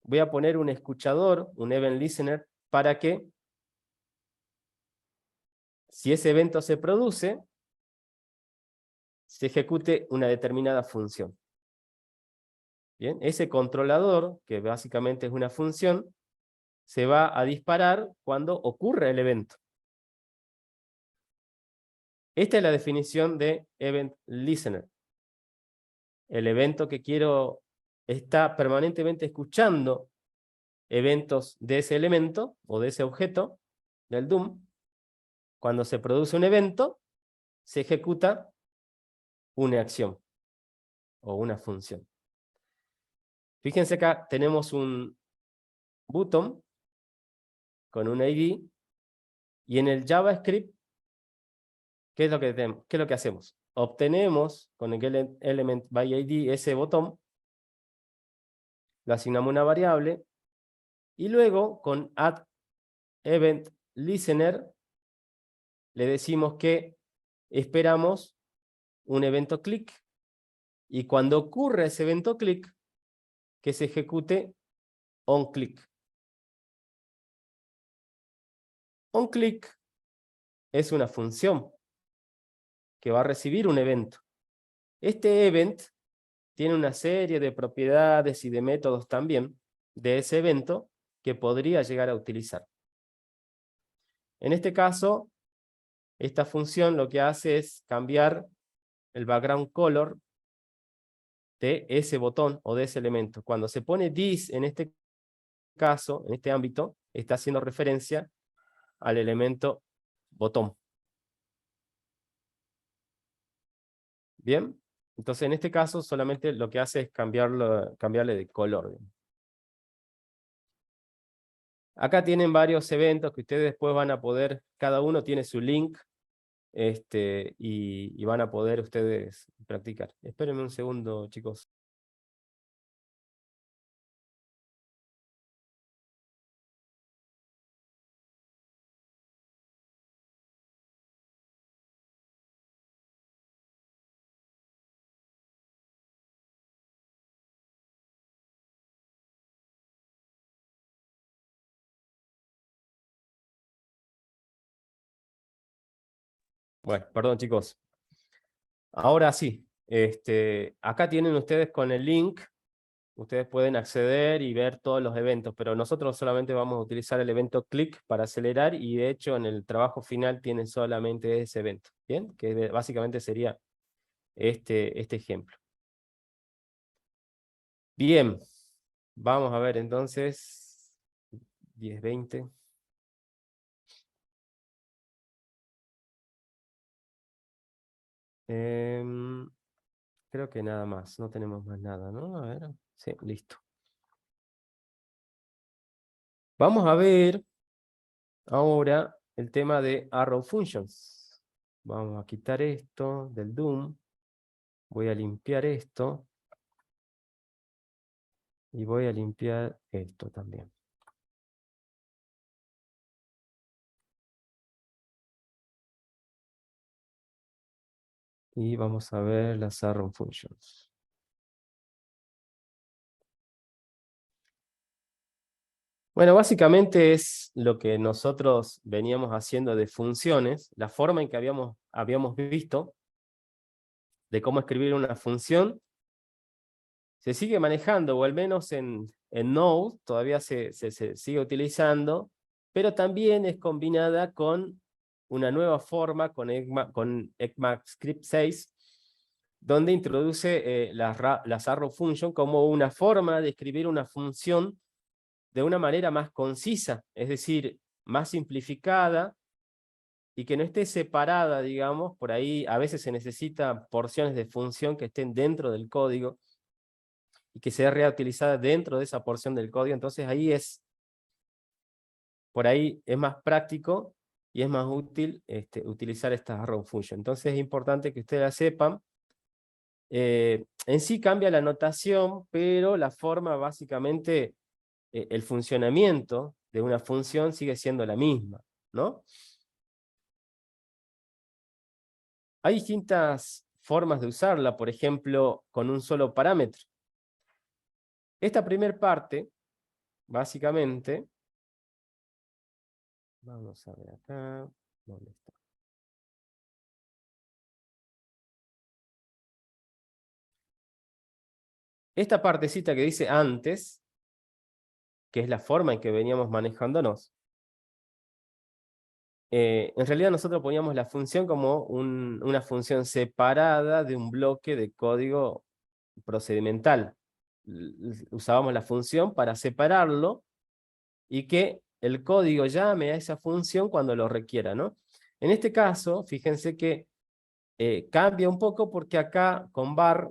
voy a poner un escuchador, un event listener, para que si ese evento se produce, se ejecute una determinada función. Bien, ese controlador, que básicamente es una función, se va a disparar cuando ocurre el evento. Esta es la definición de event listener. el evento que quiero está permanentemente escuchando eventos de ese elemento o de ese objeto del DOM. Cuando se produce un evento, se ejecuta una acción o una función. Fíjense acá, tenemos un button con un ID, y en el JavaScript, ¿qué es lo que tenemos? ¿Qué es lo que hacemos? Obtenemos con el element by ID ese botón, lo asignamos una variable, y luego con add event listener le decimos que esperamos un evento click, y cuando ocurre ese evento click, que se ejecute onClick. OnClick es una función que va a recibir un evento. Este event tiene una serie de propiedades y de métodos también de ese evento que podría llegar a utilizar. En este caso, esta función lo que hace es cambiar el background color de ese botón o de ese elemento. Cuando se pone this en este caso, en este ámbito, está haciendo referencia al elemento botón. Bien, entonces en este caso solamente lo que hace es cambiarle de color. Acá tienen varios eventos que ustedes después van a poder, cada uno tiene su link, y van a poder ustedes practicar. Espérenme un segundo, chicos. Bueno, perdón, chicos. Ahora sí, acá tienen ustedes con el link, ustedes pueden acceder y ver todos los eventos, pero nosotros solamente vamos a utilizar el evento click para acelerar, y de hecho en el trabajo final tienen solamente ese evento, ¿bien? Que básicamente sería este ejemplo. Bien, vamos a ver entonces, 10:20. Creo que nada más, no tenemos más nada, ¿no? A ver, sí, listo. Vamos a ver ahora el tema de arrow functions. Vamos a quitar esto del DOM. Voy a limpiar esto. Y voy a limpiar esto también. Y vamos a ver las arrow functions. Bueno, básicamente es lo que nosotros veníamos haciendo de funciones, la forma en que habíamos visto de cómo escribir una función, se sigue manejando, o al menos en Node todavía se sigue utilizando, pero también es combinada con una nueva forma, con ECMAScript 6, donde introduce las arrow function como una forma de escribir una función de una manera más concisa, es decir, más simplificada, y que no esté separada, digamos. Por ahí a veces se necesita porciones de función que estén dentro del código, y que sea reutilizada dentro de esa porción del código. Entonces por ahí es más práctico y es más útil utilizar estas arrow function. Entonces es importante que ustedes la sepan. En sí cambia la notación, pero la forma, básicamente, el funcionamiento de una función sigue siendo la misma, ¿no? Hay distintas formas de usarla, por ejemplo, con un solo parámetro. Esta primera parte, básicamente, vamos a ver acá, ¿dónde está? Esta partecita que dice antes, que es la forma en que veníamos manejándonos, en realidad nosotros poníamos la función como una función separada de un bloque de código procedimental. Usábamos la función para separarlo y que el código llame a esa función cuando lo requiera, ¿no? En este caso, fíjense que cambia un poco porque acá con var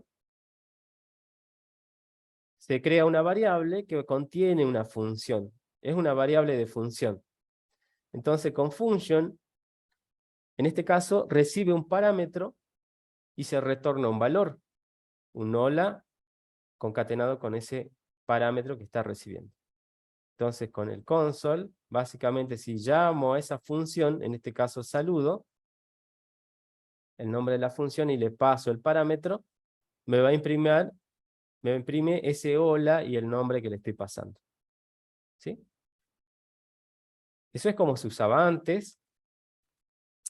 se crea una variable que contiene una función. Es una variable de función. Entonces con function, en este caso, recibe un parámetro y se retorna un valor, un hola concatenado con ese parámetro que está recibiendo. Entonces con el console, básicamente si llamo a esa función, en este caso saludo, el nombre de la función y le paso el parámetro, me imprime ese hola y el nombre que le estoy pasando. ¿Sí? Eso es como se usaba antes,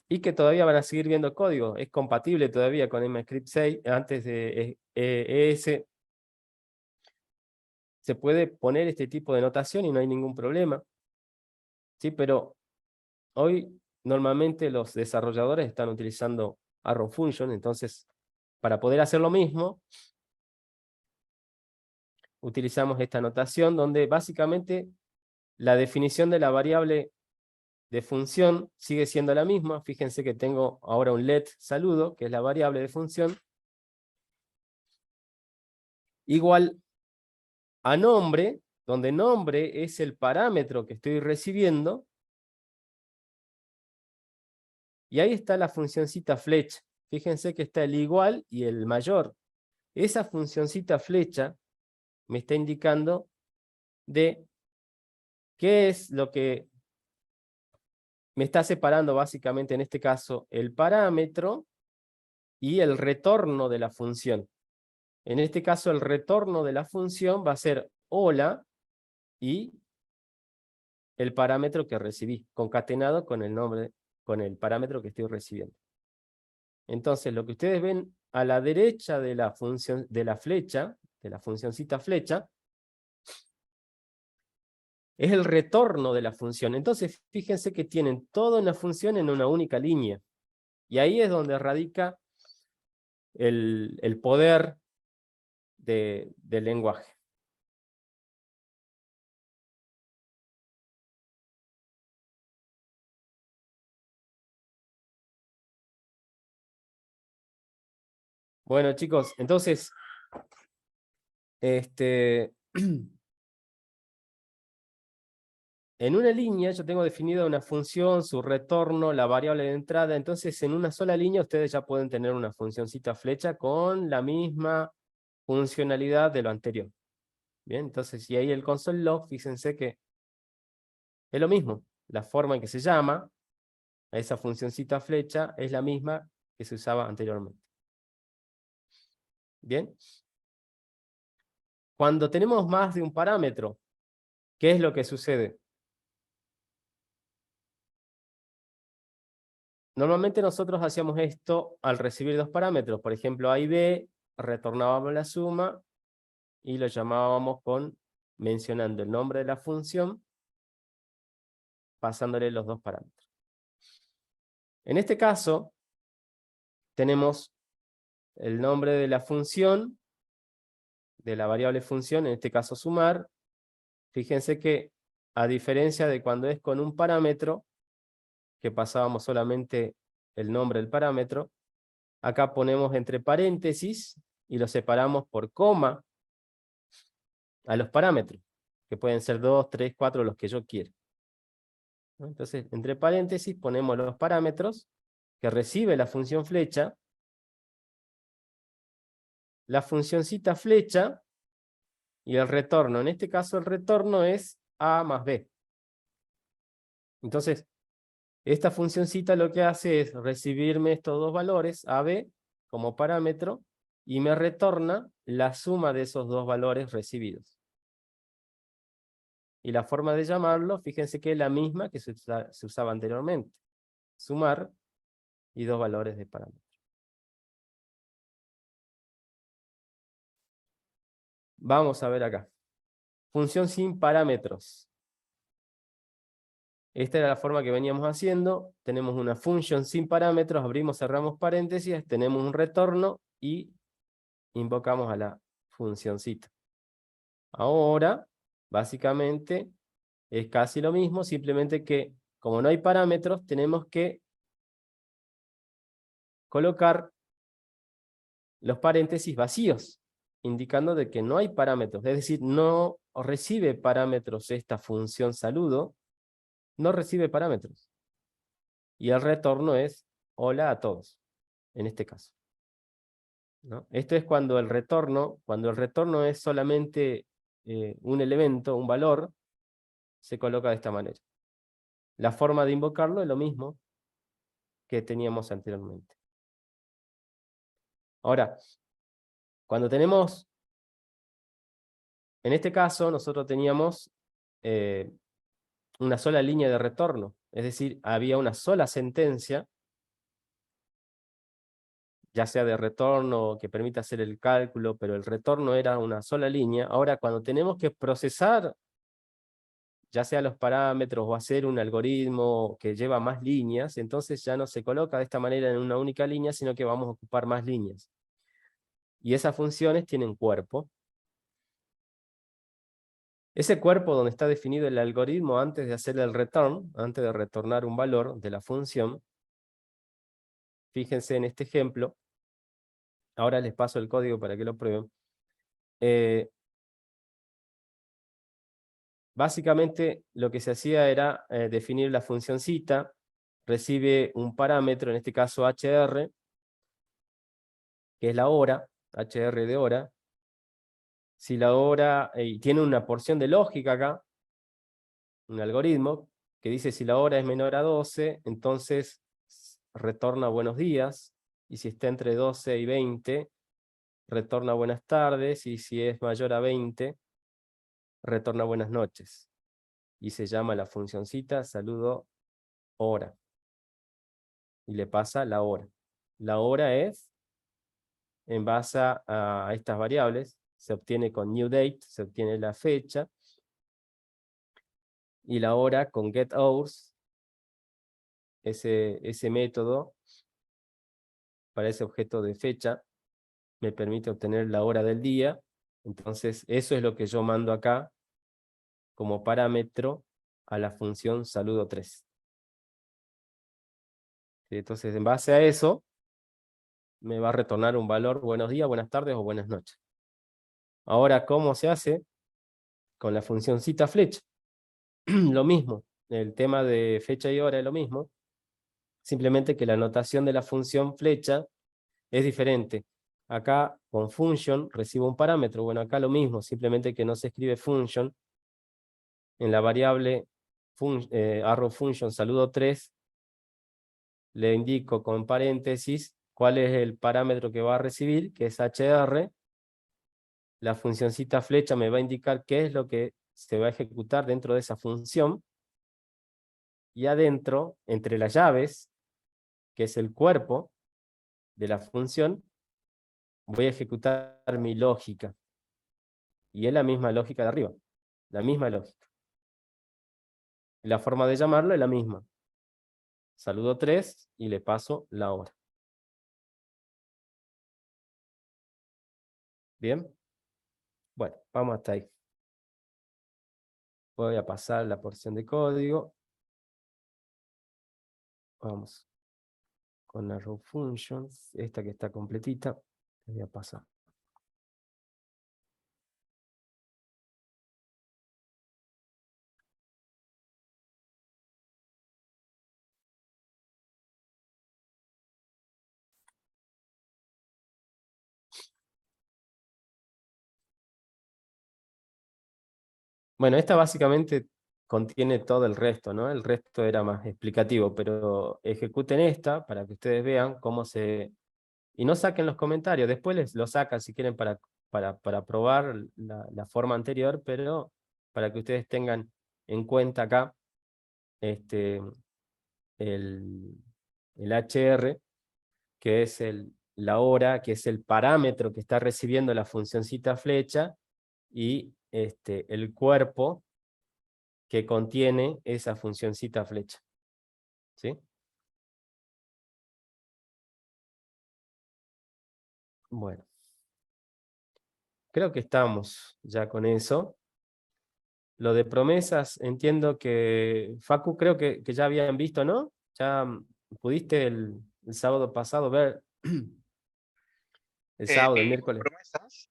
y que todavía van a seguir viendo código. Es compatible todavía con ECMAScript 6, antes de ES. Se puede poner este tipo de notación y no hay ningún problema. ¿Sí? Pero hoy normalmente los desarrolladores están utilizando arrow function, entonces para poder hacer lo mismo, utilizamos esta notación donde básicamente la definición de la variable de función sigue siendo la misma. Fíjense que tengo ahora un let saludo, que es la variable de función, igual a nombre, donde nombre es el parámetro que estoy recibiendo, y ahí está la funcioncita flecha. Fíjense que está el igual y el mayor. Esa funcioncita flecha me está indicando de qué es lo que me está separando básicamente en este caso el parámetro y el retorno de la función. En este caso el retorno de la función va a ser hola y el parámetro que recibí, concatenado con el nombre, con el parámetro que estoy recibiendo. Entonces lo que ustedes ven a la derecha de la función, de la flecha, de la funcioncita flecha, es el retorno de la función. Entonces fíjense que tienen toda una función en una única línea. Y ahí es donde radica el poder del lenguaje. Bueno, chicos, entonces, en una línea yo tengo definida una función, su retorno, la variable de entrada. Entonces, en una sola línea ustedes ya pueden tener una funcioncita flecha con la misma funcionalidad de lo anterior. Bien, entonces, y ahí el console log, fíjense que es lo mismo. La forma en que se llama a esa funcioncita flecha es la misma que se usaba anteriormente. Bien. Cuando tenemos más de un parámetro, ¿qué es lo que sucede? Normalmente nosotros hacíamos esto al recibir dos parámetros. Por ejemplo, A y B, retornábamos la suma y lo llamábamos mencionando el nombre de la función, pasándole los dos parámetros. En este caso, tenemos el nombre de la función, de la variable función, en este caso sumar. Fíjense que, a diferencia de cuando es con un parámetro, que pasábamos solamente el nombre del parámetro, acá ponemos entre paréntesis y lo separamos por coma a los parámetros, que pueden ser 2, 3, 4, los que yo quiera. Entonces, entre paréntesis ponemos los parámetros que recibe la función flecha, la funcioncita flecha y el retorno. En este caso el retorno es A más B. Entonces, esta funcioncita lo que hace es recibirme estos dos valores, A, B, como parámetro, y me retorna la suma de esos dos valores recibidos. Y la forma de llamarlo, fíjense que es la misma que se usaba anteriormente. Sumar y dos valores de parámetro. Vamos a ver acá. Función sin parámetros. Esta era la forma que veníamos haciendo. Tenemos una función sin parámetros, abrimos, cerramos paréntesis, tenemos un retorno y invocamos a la funcioncita. Ahora, básicamente, es casi lo mismo, simplemente que como no hay parámetros, tenemos que colocar los paréntesis vacíos, indicando de que no hay parámetros, es decir, no recibe parámetros esta función saludo, no recibe parámetros. Y el retorno es hola a todos, en este caso, ¿no? Esto es cuando el retorno es solamente un elemento, un valor, se coloca de esta manera. La forma de invocarlo es lo mismo que teníamos anteriormente. Ahora, cuando tenemos, en este caso, nosotros teníamos una sola línea de retorno, es decir, había una sola sentencia, ya sea de retorno que permita hacer el cálculo, pero el retorno era una sola línea. Ahora, cuando tenemos que procesar, ya sea los parámetros o hacer un algoritmo que lleva más líneas, entonces ya no se coloca de esta manera en una única línea, sino que vamos a ocupar más líneas. Y esas funciones tienen cuerpo. Ese cuerpo donde está definido el algoritmo antes de hacer el return, antes de retornar un valor de la función, fíjense en este ejemplo, ahora les paso el código para que lo prueben. Básicamente lo que se hacía era definir la funcioncita, recibe un parámetro, en este caso HR, que es la hora, HR de hora. Si la hora, y tiene una porción de lógica acá, un algoritmo, que dice si la hora es menor a 12, entonces retorna buenos días, y si está entre 12 y 20, retorna buenas tardes, y si es mayor a 20, retorna buenas noches. Y se llama la funcioncita saludo hora. Y le pasa la hora. La hora es, en base a estas variables, se obtiene con new date, se obtiene la fecha, y la hora con getHours, ese método, para ese objeto de fecha, me permite obtener la hora del día. Entonces eso es lo que yo mando acá como parámetro a la función saludo3. Entonces en base a eso me va a retornar un valor buenos días, buenas tardes o buenas noches. Ahora, ¿cómo se hace? Con la funcioncita flecha. Lo mismo, el tema de fecha y hora es lo mismo, simplemente que la notación de la función flecha es diferente. Acá con function recibo un parámetro, bueno, acá lo mismo, simplemente que no se escribe function. En la variable arrow function saludo3, le indico con paréntesis cuál es el parámetro que va a recibir, que es HR. La funcioncita flecha me va a indicar qué es lo que se va a ejecutar dentro de esa función. Y adentro, entre las llaves, que es el cuerpo de la función, voy a ejecutar mi lógica. Y es la misma lógica de arriba, la misma lógica. La forma de llamarlo es la misma. Saludo 3 y le paso la hora. ¿Bien? Bueno, vamos hasta ahí. Voy a pasar la porción de código. Vamos con la arrow function, esta que está completita. La voy a pasar. Bueno, esta básicamente contiene todo el resto, ¿no? El resto era más explicativo, pero ejecuten esta para que ustedes vean cómo se... Y no saquen los comentarios, después les lo sacan si quieren para probar la forma anterior, pero para que ustedes tengan en cuenta acá el HR, que es la hora, que es el parámetro que está recibiendo la funcioncita flecha, y el cuerpo que contiene esa funcioncita flecha. ¿Sí? Bueno. creo que estamos ya con eso. Lo de promesas, entiendo que, Facu, creo que ya habían visto, ¿no? Ya pudiste el sábado pasado ver, el sábado, el Vimos miércoles. promesas,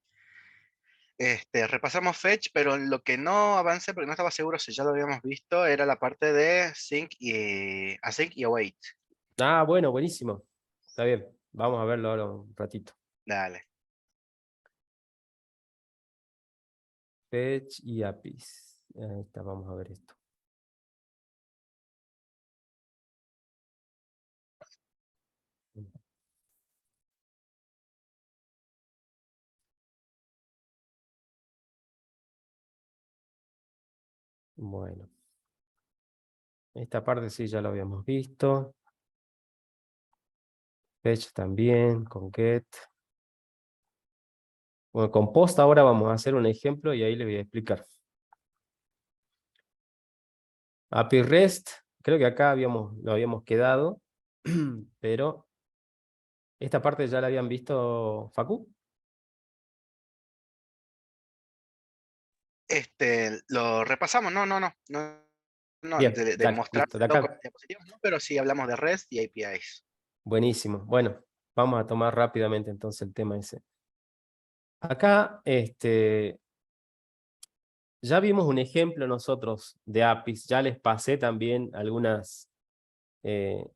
repasamos Fetch, pero lo que no avancé, porque no estaba seguro si ya lo habíamos visto, era la parte de Sync y Async y Await. Ah, bueno, buenísimo. Está bien, vamos a verlo ahora un ratito. Dale. Fetch y APIs. Ahí está, vamos a ver esto. Bueno, esta parte sí ya lo habíamos visto. Fetch también, con get. Bueno, con post ahora vamos a hacer un ejemplo y ahí les voy a explicar. API REST, creo que acá lo habíamos quedado, pero esta parte ya la habían visto, Facu. Lo repasamos, no, Bien, de dale, listo. De mostrárselo con acá, diapositivas, no, pero sí hablamos de REST y APIs. buenísimo. Bueno, vamos a tomar rápidamente entonces el tema ese. Acá, ya vimos un ejemplo nosotros de APIs, ya les pasé también algunas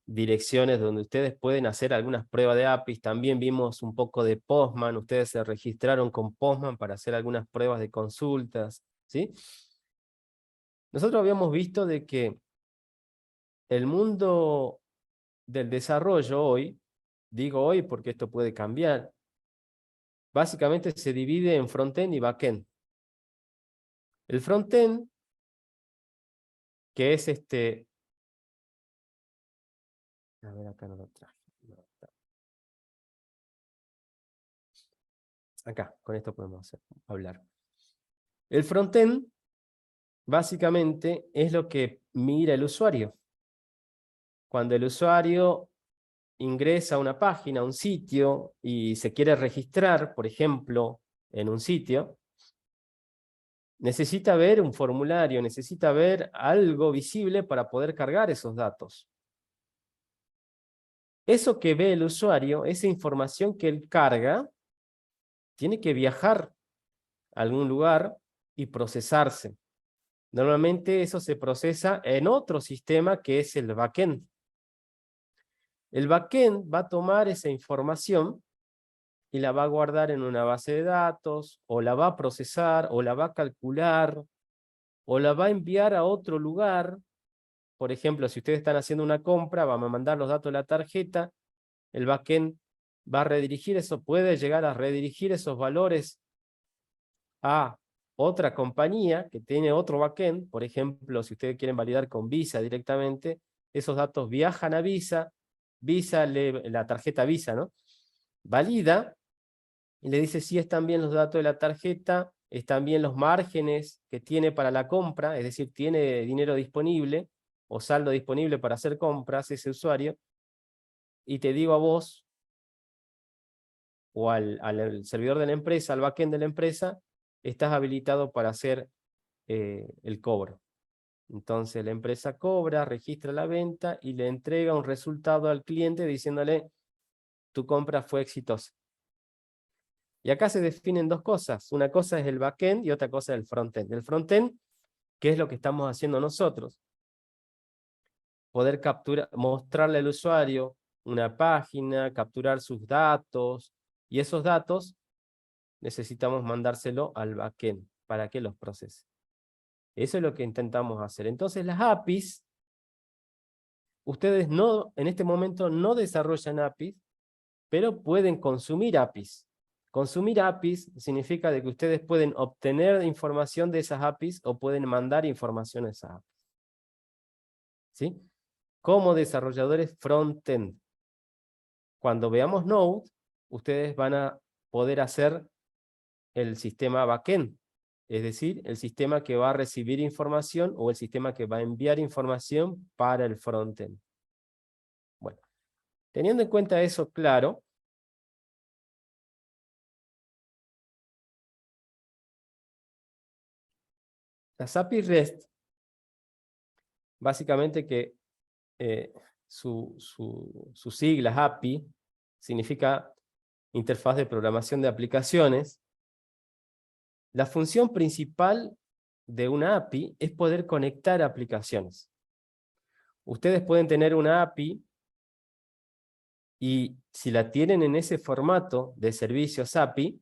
direcciones donde ustedes pueden hacer algunas pruebas de APIs. También vimos un poco de Postman, ustedes se registraron con Postman para hacer algunas pruebas de consultas, ¿sí? Nosotros habíamos visto de que el mundo del desarrollo hoy, digo hoy porque esto puede cambiar, básicamente se divide en frontend y backend. El frontend, que es a ver, acá no lo traje. No, acá, con esto podemos hablar. El frontend, básicamente, es lo que mira el usuario. Cuando el usuario ingresa a una página, a un sitio, y se quiere registrar, por ejemplo, en un sitio, necesita ver un formulario, necesita ver algo visible para poder cargar esos datos. Eso que ve el usuario, esa información que él carga, tiene que viajar a algún lugar y procesarse. Normalmente eso se procesa en otro sistema que es el backend. El backend va a tomar esa información y la va a guardar en una base de datos, o la va a procesar, o la va a calcular, o la va a enviar a otro lugar. Por ejemplo, si ustedes están haciendo una compra, van a mandar los datos de la tarjeta, el backend va a redirigir eso, puede llegar a redirigir esos valores a otra compañía que tiene otro backend. Por ejemplo, si ustedes quieren validar con Visa directamente, esos datos viajan a Visa, la tarjeta Visa, ¿no? Valida y le dice si están bien los datos de la tarjeta, están bien los márgenes que tiene para la compra, es decir, tiene dinero disponible o saldo disponible para hacer compras ese usuario, y te digo a vos o al servidor de la empresa, al backend de la empresa, estás habilitado para hacer el cobro. Entonces la empresa cobra, registra la venta y le entrega un resultado al cliente diciéndole tu compra fue exitosa. Y acá se definen dos cosas. Una cosa es el backend y otra cosa es el frontend. El frontend, ¿qué es lo que estamos haciendo nosotros? Poder capturar, mostrarle al usuario una página, capturar sus datos, y esos datos necesitamos mandárselo al backend para que los procese. Eso es lo que intentamos hacer. Entonces las APIs, ustedes en este momento no desarrollan APIs, pero pueden consumir APIs. Consumir APIs significa de que ustedes pueden obtener información de esas APIs o pueden mandar información a esas APIs. ¿Sí? Como desarrolladores front-end. Cuando veamos Node, ustedes van a poder hacer el sistema backend, es decir, el sistema que va a recibir información o el sistema que va a enviar información para el frontend. Bueno, teniendo en cuenta eso claro, Las API REST, básicamente que sus siglas API significa interfaz de programación de aplicaciones. La función principal de una API es poder conectar aplicaciones. Ustedes pueden tener una API y si la tienen en ese formato de servicios API,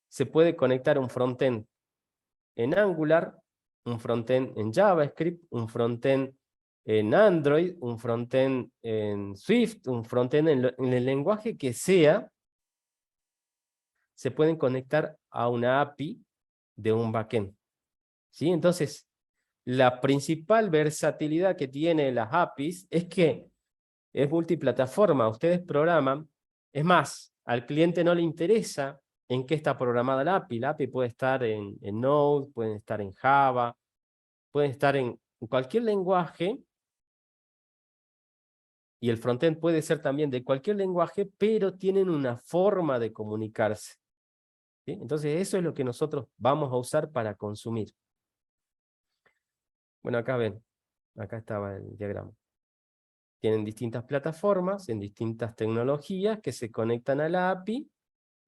se puede conectar un frontend en Angular, un frontend en JavaScript, un frontend en Android, un frontend en Swift, un frontend en el lenguaje que sea, se pueden conectar a una API de un backend. ¿Sí? Entonces, la principal versatilidad que tiene las APIs es que es multiplataforma. Ustedes programan, es más, al cliente no le interesa en qué está programada la API. La API puede estar en Node, puede estar en Java, puede estar en cualquier lenguaje, y el frontend puede ser también de cualquier lenguaje, pero tienen una forma de comunicarse. ¿Sí? Entonces eso es lo que nosotros vamos a usar para consumir. Bueno, acá ven, acá estaba el diagrama. Tienen distintas plataformas en distintas tecnologías que se conectan a la API.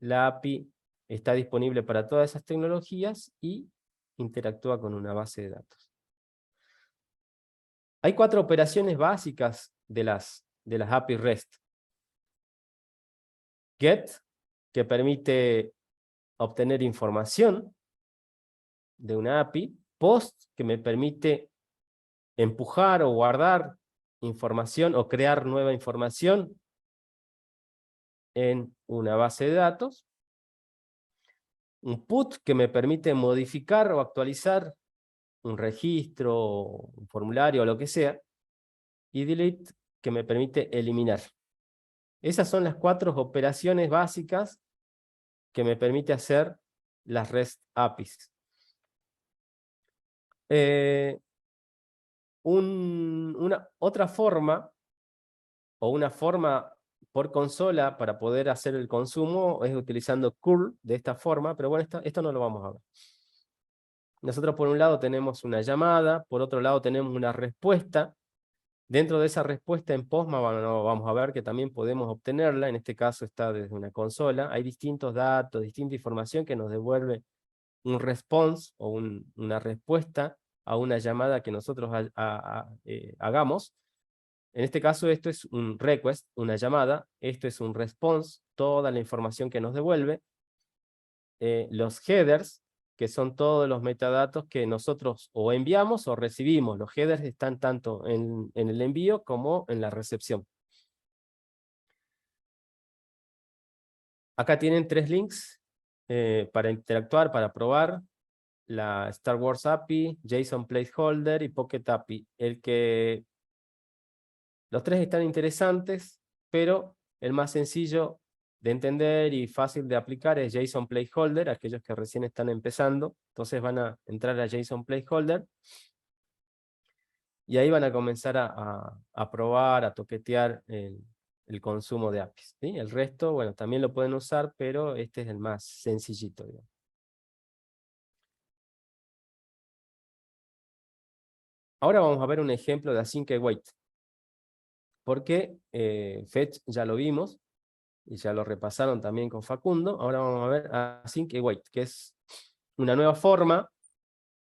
La API está disponible para todas esas tecnologías y interactúa con una base de datos. Hay 4 operaciones básicas de las API REST. Get, que permite obtener información de una API. Post, que me permite empujar o guardar información o crear nueva información en una base de datos. Un put, que me permite modificar o actualizar un registro, un formulario o lo que sea. Y delete, que me permite eliminar. Esas son las 4 operaciones básicas que me permite hacer las REST APIs. Otra forma, o una forma por consola para poder hacer el consumo, es utilizando curl de esta forma, pero bueno, esto no lo vamos a ver. Nosotros por un lado tenemos una llamada, por otro lado tenemos una respuesta. Dentro de esa respuesta en Postman vamos a ver que también podemos obtenerla, en este caso está desde una consola. Hay distintos datos, distinta información que nos devuelve un response o una respuesta a una llamada que nosotros hagamos. En este caso esto es un request, una llamada, esto es un response, toda la información que nos devuelve. Los headers, que son todos los metadatos que nosotros o enviamos o recibimos. Los headers están tanto en el envío como en la recepción. Acá tienen 3 links para interactuar, para probar. La Star Wars API, JSON Placeholder y Pocket API. Los 3 están interesantes, pero el más sencillo de entender y fácil de aplicar es JSON Placeholder, aquellos que recién están empezando. Entonces van a entrar a JSON Placeholder y ahí van a comenzar a probar, a toquetear el consumo de APIs, ¿sí? El resto, bueno, también lo pueden usar, pero este es el más sencillito, digamos. Ahora vamos a ver un ejemplo de Async Await. Porque Fetch ya lo vimos, y ya lo repasaron también con Facundo. Ahora vamos a ver Async Await, que es una nueva forma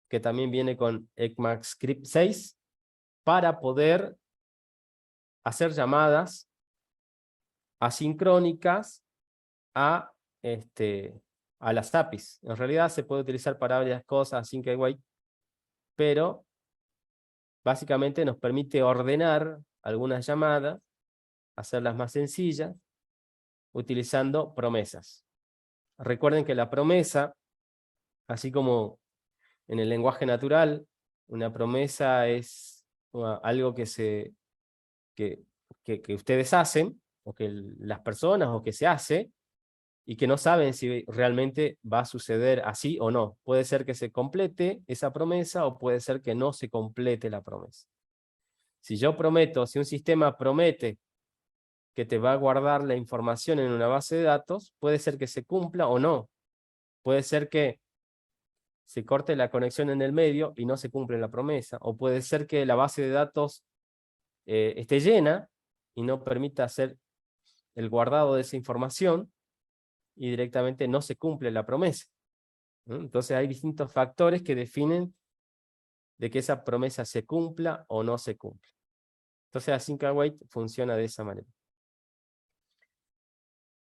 que también viene con ECMAScript 6 para poder hacer llamadas asincrónicas a las APIs. En realidad se puede utilizar para varias cosas Async Await, pero básicamente nos permite ordenar algunas llamadas, hacerlas más sencillas, utilizando promesas. Recuerden que la promesa, así como en el lenguaje natural, una promesa es algo que ustedes hacen, o que las personas, o que se hace, y que no saben si realmente va a suceder así o no. Puede ser que se complete esa promesa, o puede ser que no se complete la promesa. Si un sistema promete que te va a guardar la información en una base de datos, puede ser que se cumpla o no. Puede ser que se corte la conexión en el medio y no se cumple la promesa. O puede ser que la base de datos esté llena y no permita hacer el guardado de esa información y directamente no se cumple la promesa. ¿No? Entonces hay distintos factores que definen de que esa promesa se cumpla o no se cumpla. Entonces Async Await funciona de esa manera.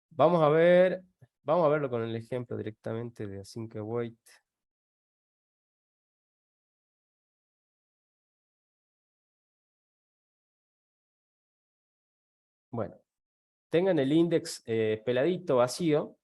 Vamos a verlo con el ejemplo directamente de Async Await. Bueno, tengan el index peladito, vacío,